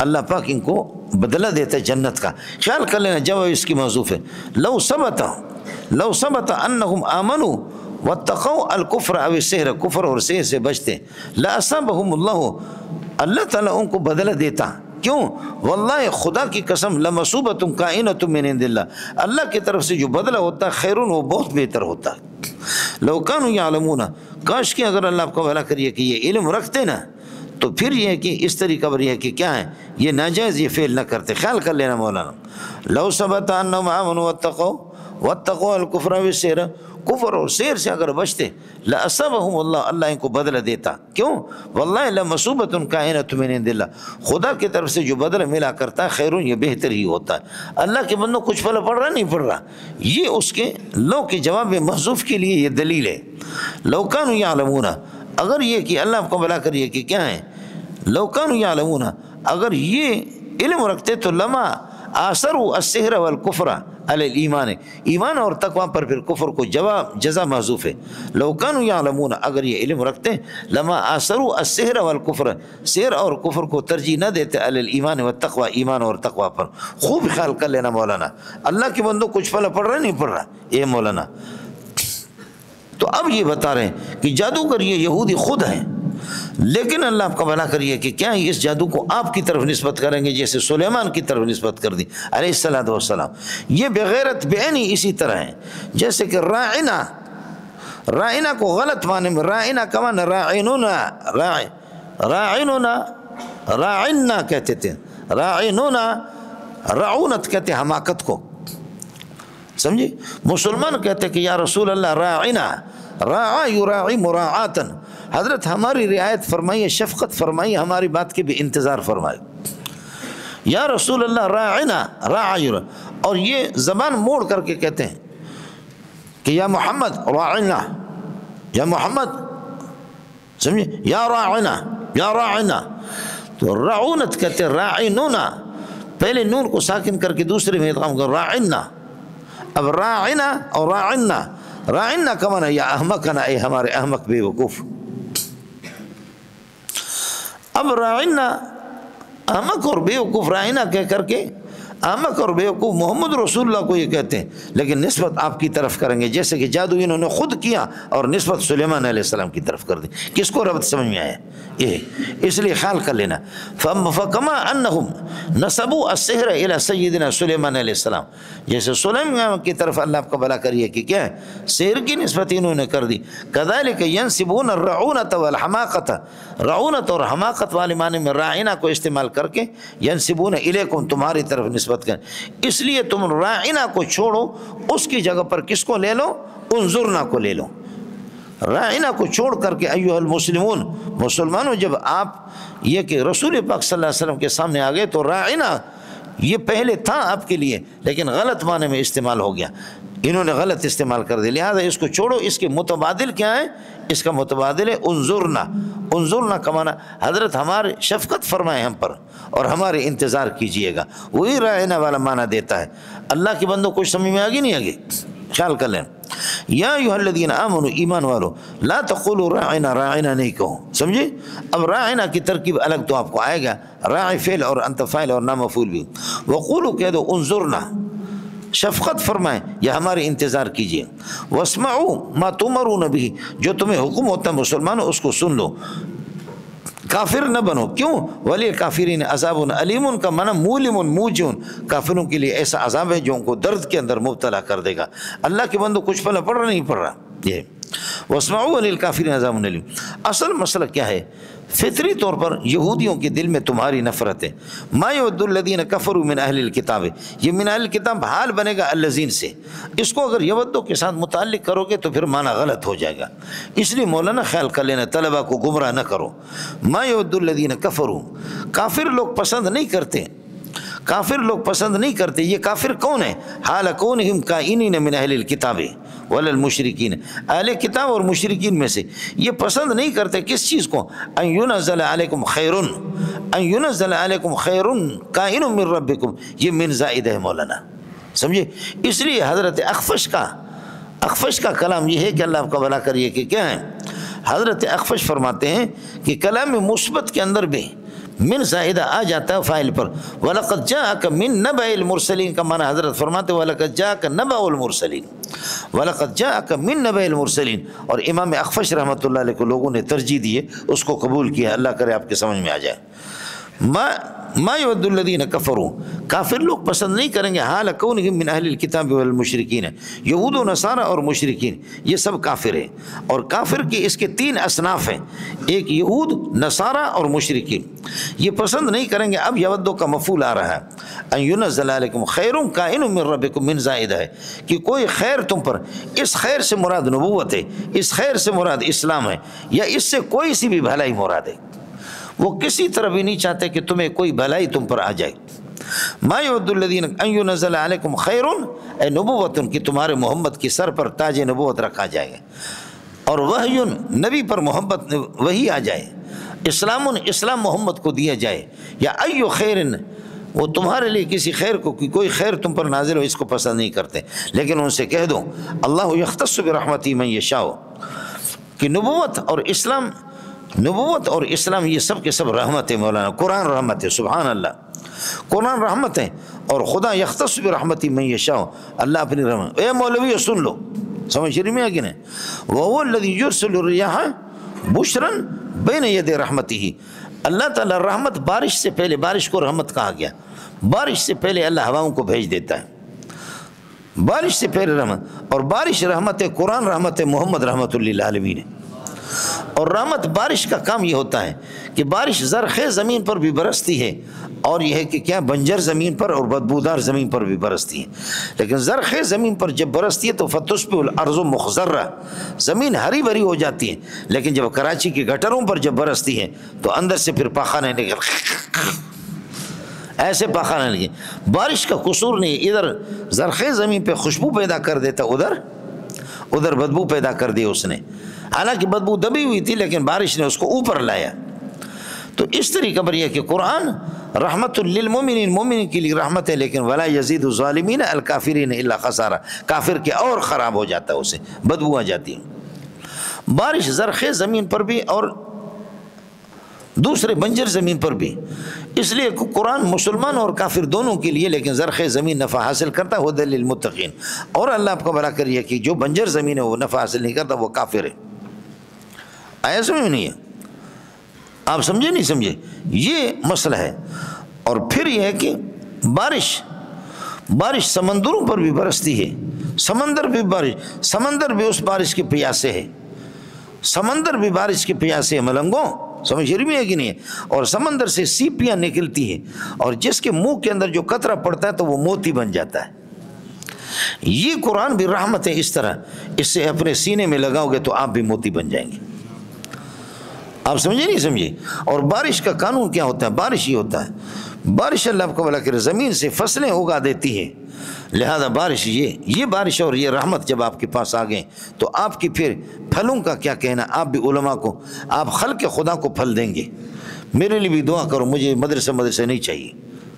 اللہ پاک ان کو بدلہ دیتا ہے جنت کا۔ خیال کر لینا جواب اس کی موصوف ہے، لو ثبت انهم آمنوا واتقوا الکفر او السحر کفر اور سحر سے بچتے لأصابهم اللہ تعالیٰ ان کو بدلہ دیتا۔ کیوں؟ واللہ خدا کی قسم لمصوبۃ کائنۃ من عند اللہ کی طرف سے جو بدلہ ہوتا ہے خیرون وہ بہت بہتر ہوتا ہے۔ لو کانوا یعلمون کاش کہ اگر اللہ آپ کو بھلا کریے کہ یہ علم رکھتے نا تو پھر یہ ہے کہ اس طریقہ پر یہ ہے کہ کیا ہے یہ ناجائز یہ فعل نہ کرتے. خیال کر لینا مولانا. لو ثبت انہم آمنوا واتقوا الکفر والسحر، کفر اور سحر سے اگر بچتے لأصابہم اللہ، اللہ ان کو بدلہ دیتا. کیوں؟ واللہ لمصوبۃ کائنۃ من عند اللہ، خدا کی طرف سے جو بدلہ ملا کرتا ہے خیر، یہ بہتر ہی ہوتا ہے. اللہ کے بندوں کچھ پھل پڑ رہا نہیں پڑ رہا، یہ اس کے لو کے جواب میں محذوف کے لیے یہ دلیل ہے. لو کانوا یعلمون، اگر یہ کہ اللہ آپ کو بلا کر یہ کہ کیا ہے، لو کانوا یعلمون، اگر یہ علم رکھتے تو لما آثروا السحر والکفر علی الایمان، ایمان اور تقوی پر پھر کفر کو جزا محذوف ہے. لو کانوا یعلمون، اگر یہ علم رکھتے لما آثروا السحر والکفر، سحر اور کفر کو ترجیح نہ دیتے علی الایمان والتقوی، ایمان اور تقوی پر. خوب خیال کر لینا مولانا، اللہ کے بندوں کچھ پھل پڑ رہا نہیں پڑ رہا یہ مولانا. تو اب یہ بتا رہے ہیں کہ جادوگر یہ یہودی خود ہیں، لیکن اللہ آپ کا بھلا کریے کہ کیا اس جادو کو آپ کی طرف نسبت کریں گے جیسے سلیمان کی طرف نسبت کر دی علیہ الصلوۃ والسلام. یہ بغیرت بعینی اسی طرح ہے جیسے کہ رائنا کو غلط معنی میں، رائنا کا معنی راعننا کہتے تھے، راعنونا رعونت کہتے حماقت کو، سمجھے. مسلمان کہتے کہ یا رسول اللہ راعنا، راعا یراعی مراعاتن، حضرت ہماری رعایت فرمائیے، شفقت فرمائیے، ہماری بات کی بھی انتظار فرمائے. یا رسول اللہ راعنا، راعا یراعی، اور یہ زبان موڑ کر کے کہتے ہیں کہ یا محمد راعنا، یا محمد، سمجھے، یا راعنا، یا راعنا. تو رعونت کہتے راعنونا، پہلے نون کو ساکن کر کے دوسرے میں ادغام کر راعنا. اب راعنا اور راعنا، راعنا کا معنی یا احمقنا، اے ہمارے احمق بے وقوف. اب راعنا احمق اور بے وقوف، راعنا کہہ کر کے احمق اور بے وقوف محمد رسول اللہ کو یہ کہتے ہیں، لیکن نسبت آپ کی طرف کریں گے جیسے کہ جادو انہوں نے خود کیا اور نسبت سلیمان علیہ السلام کی طرف کر دی. کس کو ربط سمجھ میں آیا یہ؟ اس لیے خیال کر لینا. فکما انہم نسبوا السحر الی سیدنا سلیمان علیہ السلام، جیسے سلیمان کی طرف اللہ آپ کا بھلا کریے کہ کیا ہے سحر کی نسبت انہوں نے کر دی. کذالک ینسبون الرعونۃ والحماقۃ، رعونت اور حماقت والے معنی میں راعنا کو استعمال کر کے ینسبون الیکم، تمہاری طرف نسبت کریں. اس لیے تم راعنا کو چھوڑو، اس کی جگہ پر کس کو لے لو؟ انظرنا کو لے لو. راعنا کو چھوڑ کر کے ایھا المسلمون، مسلمانوں جب آپ یہ کہ رسول پاک صلی اللہ علیہ وسلم کے سامنے آ گئے تو راعنا یہ پہلے تھا آپ کے لیے لیکن غلط معنی میں استعمال ہو گیا، انہوں نے غلط استعمال کر دیا، لہذا اس کو چھوڑو. اس کے متبادل کیا ہے؟ اس کا متبادل ہے انظرنا. انظرنا کا معنی حضرت ہمارے شفقت فرمائے ہم پر اور ہمارے انتظار کیجئے گا، وہی راعنا والا معنی دیتا ہے. اللہ کے بندوں کچھ سمجھ میں آگے نہیں آگے؟ خیال کر لیں. یا ایھا الذین آمنوا، ایمان والو، لا تقولوا راعنا، راعنا نہیں کہو، سمجھے. اب راعنا کی ترکیب الگ تو آپ کو آئے گا، راعی فعل اور انت فاعل اور نام مفعول بھی. وقولوا کہہ دو انظرنا، شفقت فرمائیں یا ہمارے انتظار کیجئے. واسمعوا ما تؤمرون به، جو تمہیں حکم ہوتا ہے مسلمانوں اس کو سن لو، کافر نہ بنو. کیوں؟ وللکافرین عذاب علیم کا معنی مولم موجون، کافروں کے لیے ایسا عذاب ہے جو ان کو درد کے اندر مبتلا کر دے گا. اللہ کے بندو کچھ پھل پڑ رہا نہیں پڑ رہا یہ. واسمعوا وللکافرین عذاب علیم. اصل مسئلہ کیا ہے؟ فطری طور پر یہودیوں کے دل میں تمہاری نفرت ہے. ما یود الذین کفروا من اہل الکتاب، یہ من اہل الکتاب حال بنے گا الذین سے، اس کو اگر یودو کے ساتھ متعلق کرو گے تو پھر معنی غلط ہو جائے گا. اس لیے مولانا خیال کر لینا، طلبہ کو گمراہ نہ کرو. ما یود الذین کفروا، کافر لوگ پسند نہیں کرتے، کافر لوگ پسند نہیں کرتے. یہ کافر کون ہے؟ حال کونہم کائنین من اہل الکتاب وللمشرکین، اہل کتاب اور مشرکین میں سے. یہ پسند نہیں کرتے کس چیز کو؟ ان ینزل علیکم خیر، ان ینزل علیکم خیر کائن من ربکم، یہ من زائد ہے مولانا، سمجھے. اس لیے حضرت اخفش کا کلام یہ ہے کہ اللہ آپ کا بھلا کریے کہ کیا ہے، حضرت اخفش فرماتے ہیں کہ کلام مثبت کے اندر بھی من زائدہ آ جاتا ہے فاعل پر. وَلَقَدْ جَاءَكَ مِن نَبَإِ الْمُرْسَلِينَ کا معنی حضرت فرماتے وَلَقَدْ جَاءَكَ نَبَأُ الْمُرْسَلِينَ، وَلَقَدْ جَاءَكَ مِن نَبَإِ الْمُرْسَلِينَ. اور امام اخفش رحمۃ اللہ علیہ کو لوگوں نے ترجیح دی ہے، اس کو قبول کیا، اللہ کرے آپ کے سمجھ میں آ جائے. ما یود الذین کفروا، کافر لوگ پسند نہیں کریں گے، حال کونہم من اہل الکتاب والمشرکین، یہود و نصارہ اور مشرکین یہ سب کافر ہیں، اور کافر کی اس کے 3 اصناف ہیں، ایک یہود، نصارہ اور مشرکین، یہ پسند نہیں کریں گے۔ اب یودو کا مفعول آ رہا ہے، ان ینزل علیکم خیر کائن من ربکم من زائدہ ہے کہ کوئی خیر تم پر، اس خیر سے مراد نبوت ہے، اس خیر سے مراد اسلام ہے، یا اس سے کوئی سی بھی بھلائی مراد ہے، وہ کسی طرح بھی نہیں چاہتے کہ تمہیں کوئی بھلائی تم پر آ جائے۔ ما یود الذین ان ینزل علیکم خیر اے نبوت، کہ تمہارے محمد کی سر پر تاج نبوت رکھا جائے گا، اور وحی نبی پر محبت وہی آ جائے، اسلام محمد کو دیا جائے، یا ایو خیر وہ تمہارے لیے کسی خیر کو، کوئی خیر تم پر نازل ہو، اس کو پسند نہیں کرتے۔ لیکن ان سے کہہ دو اللہ یختص برحمتہ من یشاء، کہ نبوت اور اسلام یہ سب کے سب رحمت ہے، مولانا قرآن رحمت ہے، سبحان اللہ، قرآن رحمت ہے، اور خدا یختص برحمتہ من یشاء، اللہ اپنی رحمت۔ اے مولوی سن لو، سمجھ رہی میں ہے کہ نہیں؟ وَهُوَ الَّذِي يُرْسِلُ الرِّيَاحَ بُشْرًا بَيْنَ يَدَيْ رَحْمَتِهِ، اللہ تعالیٰ رحمت بارش سے پہلے، بارش کو رحمت کہا گیا، بارش سے پہلے اللہ ہواؤں کو بھیج دیتا ہے، بارش سے پہلے رحمت، اور بارش رحمت ہے، قرآن رحمت ہے، محمد رحمت للعالمین ہے۔ اور رحمت بارش کا کام یہ ہوتا ہے کہ بارش زرخیز زمین پر بھی برستی ہے، اور یہ ہے کہ کیا بنجر زمین پر اور بدبودار زمین پر بھی برستی ہے، لیکن زرخیز زمین پر جب برستی ہے تو فتصبح الارض مخضرہ، زمین ہری بھری ہو جاتی ہے، لیکن جب کراچی کی گٹروں پر جب برستی ہے تو اندر سے پھر پاخانے نکل، ایسے پاخانے لگے۔ بارش کا قصور نہیں، ادھر زرخیز زمین پہ خوشبو پیدا کر دیتا، ادھر بدبو پیدا کر دی اس نے، حالانکہ بدبو دبی ہوئی تھی لیکن بارش نے اس کو اوپر لایا۔ تو اس طریقہ پر یہ کہ قرآن رحمت للمومنین، مومنین کے لیے رحمت ہے، لیکن ولا یزید الظالمین الکافرین الا خسارہ، کافر کے اور خراب ہو جاتا ہے، اسے بدبو آ جاتی ہے۔ بارش زرخیز زمین پر بھی اور دوسرے بنجر زمین پر بھی، اس لیے قرآن مسلمان اور کافر دونوں کے لیے، لیکن زرخیز زمین نفع حاصل کرتا ہے، ہدی للمتقین، اور اللہ آپ کو بھلا کریے کہ جو بنجر زمین ہے وہ نفع حاصل نہیں کرتا، وہ کافر ہے۔ آیا سمجھ میں نہیں ہے؟ آپ سمجھے نہیں سمجھے؟ یہ مسئلہ ہے۔ اور پھر یہ ہے کہ بارش سمندروں پر بھی برستی ہے، سمندر بھی اس بارش کے پیاسے ہے، سمندر بھی بارش کے پیاسے ہے، ملنگوں سمجھ رہی ہے کہ نہیں ہے؟ اور سمندر سے سیپیاں نکلتی ہیں، اور جس کے منہ کے اندر جو قطرہ پڑتا ہے تو وہ موتی بن جاتا ہے۔ یہ قرآن بھی رحمت ہے، اس طرح اس سے اپنے سینے میں لگاؤ گے تو آپ بھی موتی بن جائیں گے۔ آپ سمجھے نہیں سمجھے؟ اور بارش کا قانون کیا ہوتا ہے؟ بارش یہ ہوتا ہے، بارش اللہ آپ کو بھلا کرے زمین سے فصلیں اگا دیتی ہے، لہذا بارش یہ بارش اور یہ رحمت جب آپ کے پاس آ گئے تو آپ کی پھر پھلوں کا کیا کہنا، آپ بھی علماء کو، آپ خلق خدا کو پھل دیں گے۔ میرے لیے بھی دعا کرو، مجھے مدرسے نہیں چاہیے،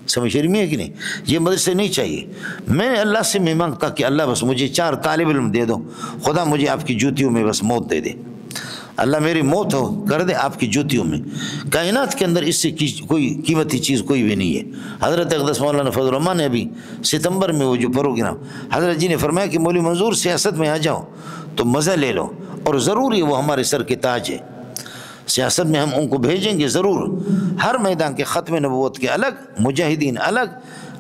سمجھ رہی ہے کہ نہیں؟ یہ مدرسے نہیں چاہیے، میں اللہ سے میں مانگتا کہ اللہ بس مجھے 4 طالب علم دے دو، خدا مجھے آپ کی جوتیوں میں بس موت دے دے، اللہ میری موت ہو کر دے آپ کی جوتیوں میں۔ کائنات کے اندر اس سے کوئی قیمتی چیز کوئی بھی نہیں ہے۔ حضرت اقدس مولانا فضل الرحمن نے ابھی ستمبر میں وہ جو پروگرام، حضرت جی نے فرمایا کہ مولوی منظور سیاست میں آ جاؤ تو مزہ لے لو، اور ضروری وہ ہمارے سر کے تاج ہے، سیاست میں ہم ان کو بھیجیں گے ضرور، ہر میدان کے ختم نبوت کے الگ، مجاہدین الگ،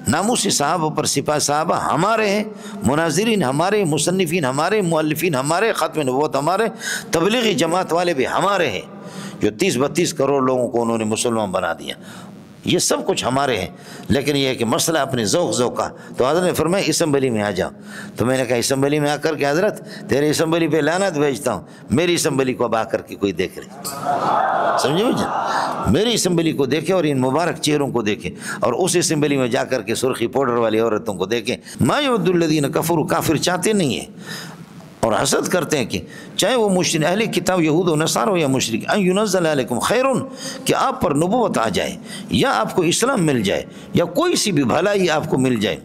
ناموسی صحابہ پر سپاہ صحابہ ہمارے ہیں، مناظرین ہمارے، مصنفین ہمارے، مؤلفین ہمارے، ختم نبوت ہمارے، تبلیغی جماعت والے بھی ہمارے ہیں، جو 30-32 کروڑ لوگوں کو انہوں نے مسلمان بنا دیا، یہ سب کچھ ہمارے ہیں۔ لیکن یہ ہے کہ مسئلہ اپنے ذوق کا، تو حضرت نے فرمایا اسمبلی میں آ جاؤ، تو میں نے کہا اسمبلی میں آ کر کے حضرت تیرے اسمبلی پہ لعنت بھیجتا ہوں، میری اسمبلی کو اب آ کر کے کوئی دیکھ لے، سمجھے بھائی؟ میری اسمبلی کو دیکھے اور ان مبارک چہروں کو دیکھے، اور اس اسمبلی میں جا کر کے سرخی پاؤڈر والی عورتوں کو دیکھیں۔ ما یود الذین کفروا، کافر چاہتے نہیں ہیں اور حسد کرتے ہیں کہ چاہے وہ مشرک اہل کتاب یہود و نصارہ ہو یا مشرک، ان ینزل علیکم خیر، کہ آپ پر نبوت آ جائے یا آپ کو اسلام مل جائے یا کوئی سی بھی بھلائی آپ کو مل جائے۔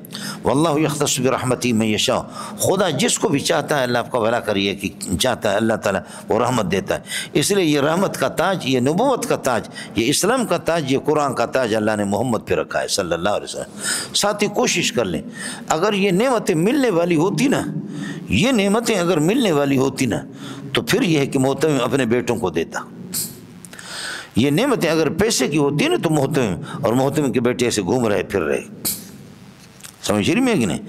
واللہ یختص برحمتہ من یشاء، خدا جس کو بھی چاہتا ہے اللہ آپ کا بھلا کریے کہ چاہتا ہے اللہ تعالیٰ وہ رحمت دیتا ہے۔ اس لیے یہ رحمت کا تاج، یہ نبوت کا تاج، یہ اسلام کا تاج، یہ قرآن کا تاج اللہ نے محمد پہ رکھا ہے صلی اللہ علیہ وسلم۔ ساتھی کوشش کر لیں، اگر یہ نعمتیں ملنے والی ہوتی نا، یہ نعمتیں اگر ملنے والی ہوتی نا، تو پھر یہ ہے کہ محترم اپنے بیٹوں کو دیتا، یہ نعمتیں اگر پیسے کی ہوتی ہیں نا تو محتم اور محتم کے بیٹے ایسے گھوم رہے پھر رہے، سمجھ رہی میں کہ نہیں؟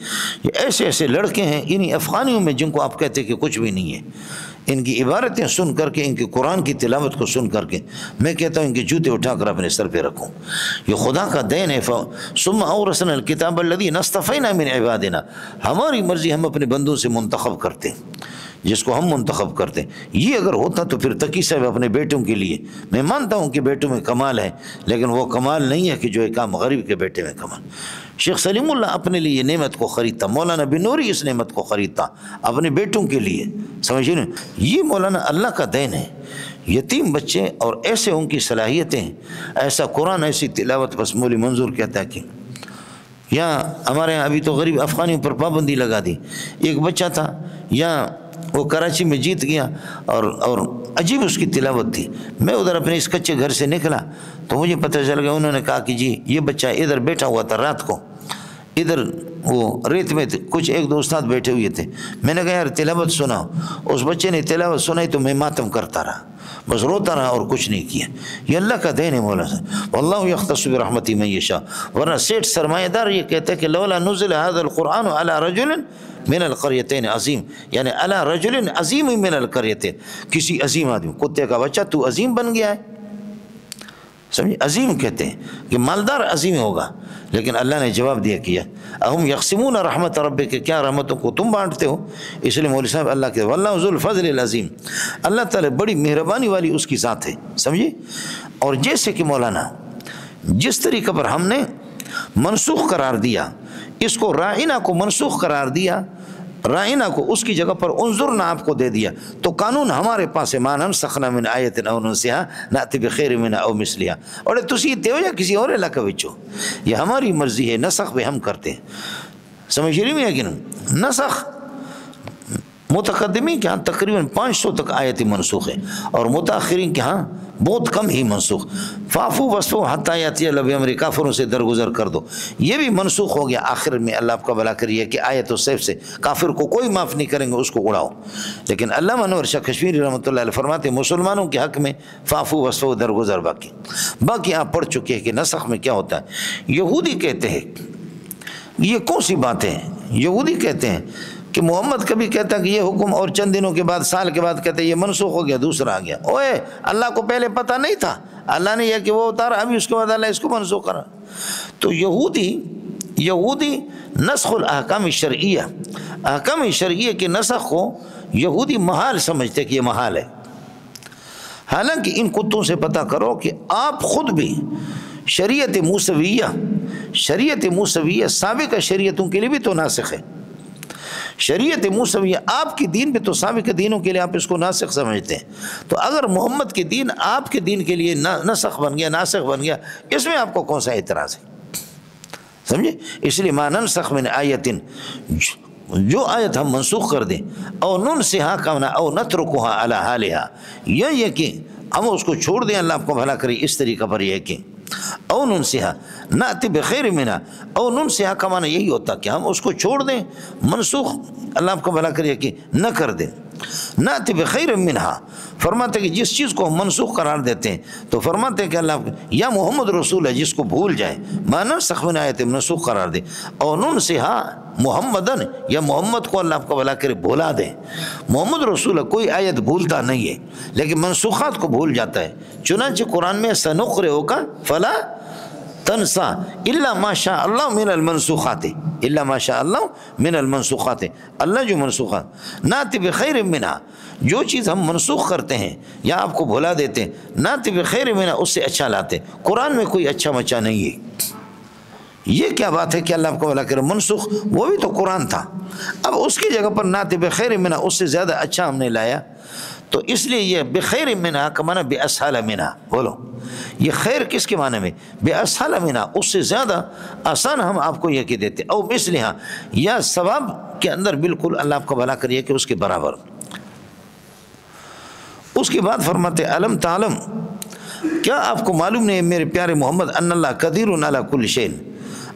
یہ ایسے ایسے لڑکے ہیں انہی افغانیوں میں جن کو آپ کہتے کہ کچھ بھی نہیں ہے، ان کی عبارتیں سن کر کے، ان کے قرآن کی تلاوت کو سن کر کے میں کہتا ہوں ان کے جوتے اٹھا کر اپنے سر پہ رکھوں۔ یہ خدا کا دین ہے۔ ثم اورثنا الکتاب الذین اصطفینا من عبادنا، ہماری مرضی ہم اپنے بندوں سے منتخب کرتے ہیں جس کو ہم منتخب کرتے ہیں۔ یہ اگر ہوتا تو پھر تقی صاحب اپنے بیٹوں کے لیے، میں مانتا ہوں کہ بیٹوں میں کمال ہے لیکن وہ کمال نہیں ہے کہ جو ایک عام غریب کے بیٹے میں کمال۔ شیخ سلیم اللہ اپنے لیے نعمت کو خریدتا، مولانا بنوری اس نعمت کو خریدتا اپنے بیٹوں کے لیے، سمجھے نا؟ یہ مولانا اللہ کا دین ہے۔ یتیم بچے اور ایسے ان کی صلاحیتیں، ایسا قرآن، ایسی تلاوت، بس مولی منظور کہتا ہے کہ یہاں ہمارے یہاں ابھی تو غریب افغانیوں پر پابندی لگا دی، ایک بچہ تھا یہاں وہ کراچی میں جیت گیا اور عجیب اس کی تلاوت تھی۔ میں ادھر اپنے اس کچے گھر سے نکلا تو مجھے پتہ چل گیا، انہوں نے کہا کہ جی یہ بچہ ادھر بیٹھا ہوا تھا رات کو، ادھر وہ ریت میں کچھ ایک دو استاد بیٹھے ہوئے تھے، میں نے کہا یار تلاوت سناؤ، اس بچے نے تلاوت سنائی تو میں ماتم کرتا رہا، بس روتا رہا اور کچھ نہیں کیا۔ یہ اللہ کا دین ہے مولا صاحب، واللہ یختص برحمتہ من یشاء۔ ورنہ سیٹھ سرمایہ دار یہ کہتا ہے کہ لولا نزل هذا القرآن علی رجل من القریتین عظیم، یعنی علی رجل عظیم من القریتین، کسی عظیم آدمی، کتے کا بچہ تو عظیم بن گیا ہے، سمجھے؟ عظیم کہتے ہیں کہ مالدار عظیم ہوگا، لیکن اللہ نے جواب دیا کیا اہم یقسمون رحمت ربک، کیا رحمتوں کو تم بانٹتے ہو؟ اس لیے مولوی صاحب اللہ کے واللہ ذو الفضل العظیم، اللہ تعالیٰ بڑی مہربانی والی اس کی ذات ہے، سمجھے؟ اور جیسے کہ مولانا جس طریقے پر ہم نے منسوخ قرار دیا، اس کو رائنہ کو منسوخ قرار دیا، رائنہ کو اس کی جگہ پر انظرنا آپ کو دے دیا، تو قانون ہمارے پاس ما ننسخ من آیت او ننسها نأتی بخیر منها او مثلها، اور تسی دیو یا کسی اور علاقہ وچو، یہ ہماری مرضی ہے، نسخ بھی ہم کرتے ہیں، سمجھ رہی میں ہے کہ نہیں؟ نسخ متقدمین کے ہاں تقریباً 500 تک آیتیں منسوخ ہیں اور متاخرین کے ہاں بہت کم ہی منسوخ۔ فافو وصفو حتی یاتی اللہ بامر، کافروں سے درگزر کر دو، یہ بھی منسوخ ہو گیا۔ آخر میں اللہ آپ کا بھلا کریے کہ آیت و سیف سے کافر کو کوئی معاف نہیں کریں گے، اس کو اڑاؤ۔ لیکن علامہ انور شاہ کشمیری رحمۃ اللہ علیہ فرماتے ہیں مسلمانوں کے حق میں فافو وصفو درگزر باقی آپ پڑھ چکے ہیں کہ نسخ میں کیا ہوتا ہے۔ یہودی کہتے ہیں، یہ کون سی بات ہے؟ یہودی کہتے ہیں کہ محمد کبھی کہتا کہ یہ حکم اور چند دنوں کے بعد، سال کے بعد کہتے یہ منسوخ ہو گیا، دوسرا آ گیا۔ اوے اللہ کو پہلے پتہ نہیں تھا، اللہ نے یہ کہ وہ اتارا، ابھی اس کے بعد اللہ اس کو منسوخ کرا۔ تو یہودی نسخ الاحکام الشرعیہ، احکام شرعیہ کے نسخ کو یہودی محال سمجھتے کہ یہ محال ہے، حالانکہ ان کتوں سے پتہ کرو کہ آپ خود بھی شریعت موسویہ سابقہ شریعتوں کے لیے بھی تو ناسخ ہے۔ شریعت موسویہ آپ کے دین پہ تو سابق دینوں کے لیے آپ اس کو ناسخ سمجھتے ہیں، تو اگر محمد کے دین آپ کے دین کے لیے نسخ بن گیا، ناسخ بن گیا، اس میں آپ کو کون سا اعتراض ہے؟ سمجھے؟ اس لیے ما ننسخ من آیت، جو آیت ہم منسوخ کر دیں، او ننسہا کمنا او نترکہا علی حالہا، یہ کہ ہم اس کو چھوڑ دیں، اللہ آپ کو بھلا کرے، اس طریقہ پر یہ کہ او ننسہا نأتی بخیر منہا، او ننسہا کا معنی یہی ہوتا کہ ہم اس کو چھوڑ دیں، منسوخ اللہ آپ کو بھلا کرے کہ نہ کر دیں، نأتی بخیر منہا، فرماتے کہ جس چیز کو ہم منسوخ قرار دیتے ہیں تو فرماتے کہ اللہ یا محمد رسول ہے جس کو بھول جائے، ما ننسخ من آیت منسوخ قرار دے، او ننسہا محمدن، یا محمد کو اللہ آپ کو بھلا کرے بھولا دے۔ محمد رسول ہے، کوئی آیت بھولتا نہیں ہے لیکن منسوخات کو بھول جاتا ہے، چنانچہ قرآن میں سنقرئک فلا تنسا الا ما شاء اللہ من المنسوخات، الا ما شاء اللہ من المنسوخات، اللہ جو منسوخات، ناتی بخیر منہا، جو چیز ہم منسوخ کرتے ہیں یا آپ کو بھلا دیتے ہیں، ناتی بخیر منہا، اس سے اچھا لاتے۔ قرآن میں کوئی اچھا مچا نہیں ہے۔ یہ کیا بات ہے کہ اللہ آپ کو بھلا کرے، منسوخ وہ بھی تو قرآن تھا، اب اس کی جگہ پر ناتی بخیر منہا، اس سے زیادہ اچھا ہم نے لایا، تو اس لیے یہ بخیر منہا کا معنی بے اسہل منہا، بولو یہ خیر کس کے معنی میں؟ بے اسہل منہا، اس سے زیادہ آسان ہم آپ کو یہ کہ دیتے، او مثلہا، یا ثواب کے اندر بالکل اللہ آپ کو بھلا کریے کہ اس کے برابر۔ اس کے بعد فرماتے علم تعلم، کیا آپ کو معلوم نہیں میرے پیارے محمد ان اللہ قدیر علی کل شیء،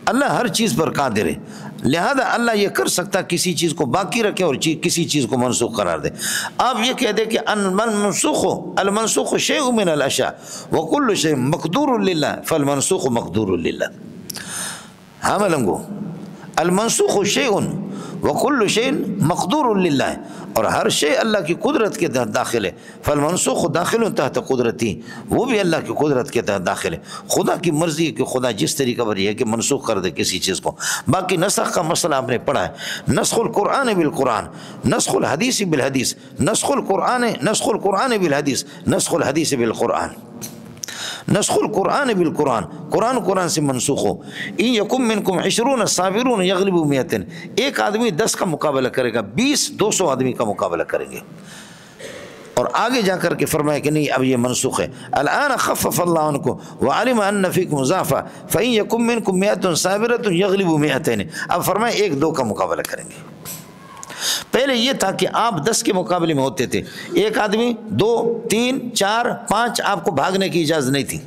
اللہ ہر چیز پر قادر ہے، لہذا اللہ یہ کر سکتا کسی چیز کو باقی رکھے اور کسی چیز کو منسوخ قرار دے. آپ یہ کہہ دے کہ المنسوخ شیء من الاشیاء وکل شیء مقدور للہ فالمنسوخ مقدور للہ. ہاں ملنگو المنسوخ شیء وکل شیء مقدور للہ، اور ہر شے اللہ کی قدرت کے تحت داخل ہے. فالمنسوخ داخل تحت قدرتی، وہ بھی اللہ کی قدرت کے تحت داخل ہے. خدا کی مرضی ہے کہ خدا جس طریقہ پر یہ ہے کہ منسوخ کر دے کسی چیز کو. باقی نسخ کا مسئلہ آپ نے پڑھا ہے، نسخ القرآن بالقرآن، نسخ الحدیث بالحدیث، نسخ القرآن بالحدیث، نسخ الحدیث بالقرآن. نسخ القرآن بالقرآن، قرآن سے منسوخ ہو. ان یکم منکم 20 صابرون یغلبوا 100، ایک آدمی 10 کا مقابلہ کرے گا، 200 آدمی کا مقابلہ کریں گے. اور آگے جا کر کے فرمایا کہ نہیں اب یہ منسوخ ہے. الآن خفف اللہ عنکم وعلم ان فیکم ضعفا فان یکم منکم 100 صابرۃ یغلبوا 200. اب فرمایا 1-2 کا مقابلہ کریں گے. پہلے یہ تھا کہ آپ 10 کے مقابلے میں ہوتے تھے، ایک آدمی 2 3 4 5 آپ کو بھاگنے کی اجازت نہیں تھی.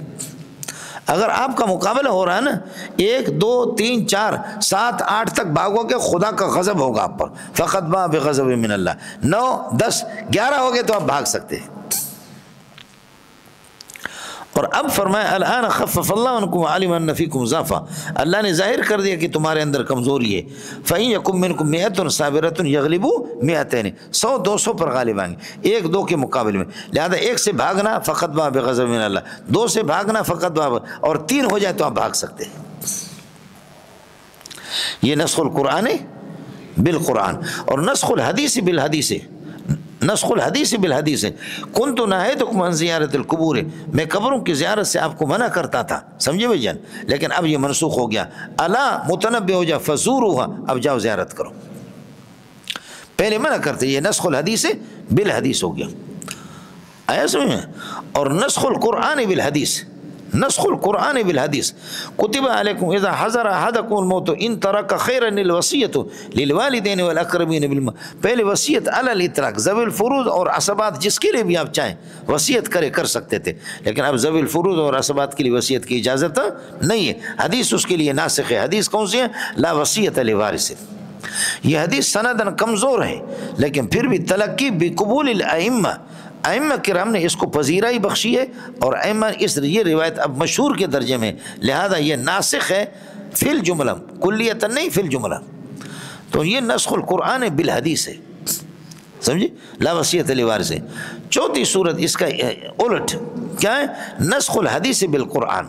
اگر آپ کا مقابلہ ہو رہا ہے نا 1 2 3 4 7 8 تک بھاگو گے، خدا کا غضب ہوگا آپ پر. فقط باء بغضب من اللہ. 9 10 11 ہو گئے تو آپ بھاگ سکتے ہیں. اور اب فرمایا الان خفف اللہ عنکم وعلم ان فیکم ضعفا، اللہ نے ظاہر کر دیا کہ تمہارے اندر کمزوری ہے. فإن یکم منکم 100 صابرۃ یغلبوا 200، 100-200 پر غالب آئیں گے 1-2 کے مقابلے میں. لہذا 1 سے بھاگنا فقط باء بغضب من اللہ، 2 سے بھاگنا فقط باء، اور 3 ہو جائے تو آپ بھاگ سکتے ہیں. یہ نسخ القرآن بالقرآن. اور نسخ الحدیث بالحدیث، نسخ الحدیث بالحدیث ہے. کنت نہیتکم عن زیارت القبور، میں قبروں کی زیارت سے آپ کو منع کرتا تھا، سمجھے بھائی جان، لیکن اب یہ منسوخ ہو گیا. الا متنبہ ہو جا فزوروها، اب جاؤ زیارت کرو. پہلے منع کرتے، یہ نسخ الحدیث بالحدیث ہو گیا. آیا سمجھ میں. اور نسخ القرآن بالحدیث، نسخ القرآن بالحدیث. کتب علیکم اذا حضر احدکم الموت ان ترک خیرا الوصیۃ للوالدین والاقربین بالمعروف. پہلے وصیت علی الاطلاق، ذوی الفروض اور عصبات جس کے لیے بھی آپ چاہیں وصیت کر سکتے تھے، لیکن اب ذوی الفروض اور عصبات کے لیے وصیت کی اجازت نہیں ہے. حدیث اس کے لیے ناسخ ہے. حدیث کون سی ہے؟ لا وصیت لوارث. یہ حدیث سندن کمزور ہے، لیکن پھر بھی تلقی بقبول الائمہ، ائمہ کرام نے اس کو پذیرائی بخشی ہے، اور ائمہ یہ روایت اب مشہور کے درجے میں، لہذا یہ ناسخ ہے فی الجملہ، کلیتاً نہیں فی الجملہ. تو یہ نسخ القرآن بالحدیث ہے، سمجھے، لا وصیت لوارث. چوتھی صورت اس کا الٹ کیا ہے؟ نسخ الحدیث بالقرآن.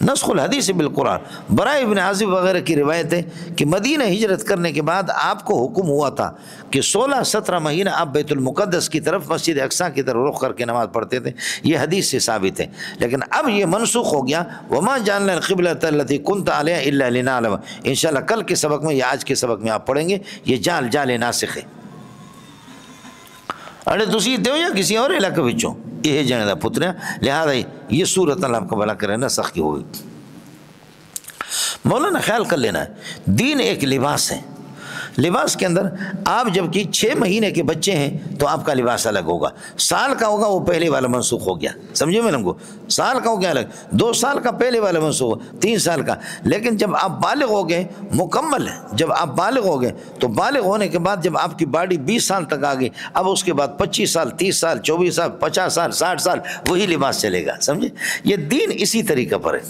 نسخ الحدیث بالقرآن. برائے ابن عازب وغیرہ کی روایت ہے کہ مدینہ ہجرت کرنے کے بعد آپ کو حکم ہوا تھا کہ 16-17 مہینہ آپ بیت المقدس کی طرف، مسجد اقصیٰ کی طرف رخ کر کے نماز پڑھتے تھے. یہ حدیث سے ثابت ہے، لیکن اب یہ منسوخ ہو گیا. وما جعلنا القبلۃ التي كنت عليها الا لنعلم. انشاءاللہ کل کے سبق میں یا آج کے سبق میں آپ پڑھیں گے. یہ جال ناسخ ہے. اڑے تسی دیو یا کسی اور علاقے وچوں یہ جانے دا پتریا، لہذا یہ صورت اللہ آپ کا بھلا کرے نا سخت کی ہوئی. مولانا خیال کر لینا ہے، دین ایک لباس ہے. لباس کے اندر آپ جب کہ 6 مہینے کے بچے ہیں تو آپ کا لباس الگ ہوگا. سال کا ہوگا وہ پہلے والا منسوخ ہو گیا، سمجھے میں کو. سال کا ہو گیا الگ، 2 سال کا پہلے والا منسوخ ہو، 3 سال کا. لیکن جب آپ بالغ ہو گئے مکمل، جب آپ بالغ ہو گئے تو بالغ ہونے کے بعد جب آپ کی باڈی 20 سال تک آ گئی، اب اس کے بعد 25 سال 30 سال 24 سال 50 سال 60 سال وہی لباس چلے گا، سمجھے. یہ دین اسی طریقہ پر ہے.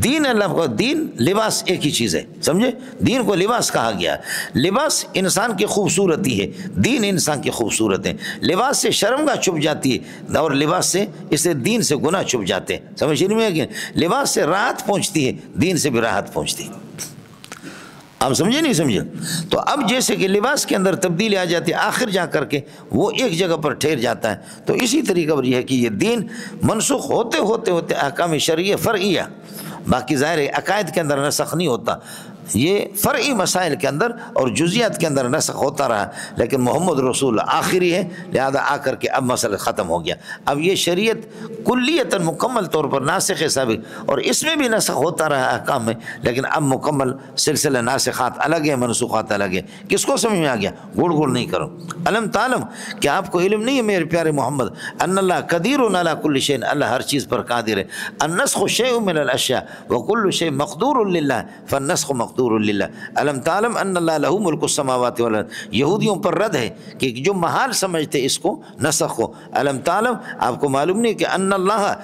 دین اللہ کو، دین لباس ایک ہی چیز ہے، سمجھے. دین کو لباس کہا گیا. لباس انسان کی خوبصورتی ہے، دین انسان کی خوبصورت ہے. لباس سے شرمگاہ چھپ جاتی ہے، اور لباس سے اس سے دین سے گناہ چھپ جاتے ہیں، سمجھ نہیں ہے کہ لباس سے راحت پہنچتی ہے، دین سے بھی راحت پہنچتی ہے. آپ سمجھے نہیں سمجھے. تو اب جیسے کہ لباس کے اندر تبدیلی آ جاتی ہے، آخر جا کر کے وہ ایک جگہ پر ٹھہر جاتا ہے. تو اسی طریقے پر یہ ہے کہ یہ دین منسوخ ہوتے ہوتے ہوتے احکام شرعیہ فرعیہ، باقی ظاہر عقائد کے اندر نسخ نہیں ہوتا، یہ فرعی مسائل کے اندر اور جزیات کے اندر نسخ ہوتا رہا. لیکن محمد رسول آخری ہے، لہذا آ کر کے اب مسئلہ ختم ہو گیا. اب یہ شریعت کلیتاً مکمل طور پر ناسخ ہے ثابت، اور اس میں بھی نسخ ہوتا رہا احکام میں، لیکن اب مکمل سلسلہ ناسخات الگ ہے، منسوخات الگ ہے. کس کو سمجھ میں آ گیا؟ گڑ گڑ نہیں کرو. علم تعلم، کہ آپ کو علم نہیں ہے میرے پیارے محمد، ان اللہ قدیر علی کل شیء، اللہ ہر چیز پر قادر ہے. النسخ شیء من الاشیاء وکل شیء مقدور للہ، فالنسخ مقدور مقدور للہ الم تعلم ان اللہ لہ ملک السماوات والارض، یہودیوں پر رد ہے کہ جو محال سمجھتے اس کو نسخ کو، الم تعلم آپ کو معلوم نہیں کہ ان اللہ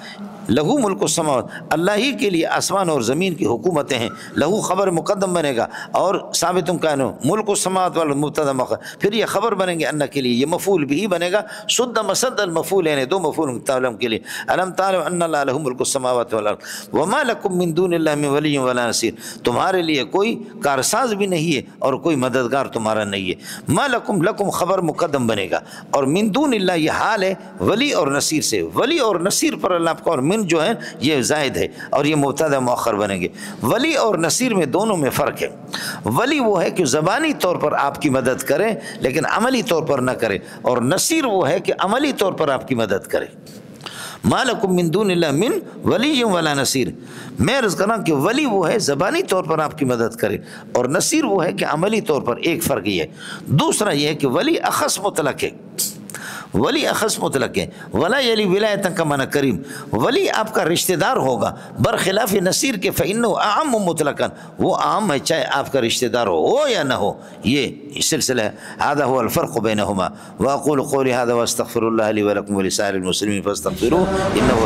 لہو ملک السماوات، اللہ ہی کے لیے آسمان اور زمین کی حکومتیں ہیں، لہو خبر مقدم بنے گا اور ثابت کانو ملک السماوات والارض مبتدا مؤخر، پھر یہ خبر بنیں گے ان کے لیے، یہ مفعول بھی بنے گا سد مسد المفعول، یعنی دو مفعول تعلم کے لیے، الم تعلم ان اللہ لہ ملک السماوات والارض وما لکم من دون اللہ من ولی ولا نصیر، تمہارے لیے کوئی کارساز بھی نہیں ہے اور کوئی مددگار تمہارا نہیں ہے، ما لکم، لکم خبر مقدم بنے گا، اور من دون اللہ یہ حال ہے ولی اور نصیر سے، ولی اور نصیر پر اللہ کا، اور من جو ہے یہ زائد ہے اور یہ مبتدا مؤخر بنیں گے، ولی اور نصیر میں دونوں میں فرق ہے، ولی وہ ہے کہ زبانی طور پر آپ کی مدد کرے لیکن عملی طور پر نہ کرے، اور نصیر وہ ہے کہ عملی طور پر آپ کی مدد کرے، ما لکم من دون اللہ من ولی ولا نصیر، میں عرض کرنا کہ ولی وہ ہے زبانی طور پر آپ کی مدد کرے اور نصیر وہ ہے کہ عملی طور پر، ایک فرق یہ ہے، دوسرا یہ ہے کہ ولی اخص مطلق ہے، ولی اخص مطلق ہے، ولا یلی ولایتن کا معنی کریم، ولی آپ کا رشتہ دار ہوگا برخلاف نصیر کے، فإنه اعم مطلقا، وہ عام ہے چاہے آپ کا رشتہ دار ہو یا نہ ہو، یہ سلسلہ ہے، هذا هو الفرق بينهما، واقول قولي هذا واستغفر الله لي ولكم ولسائر المسلمين فاستغفروه انه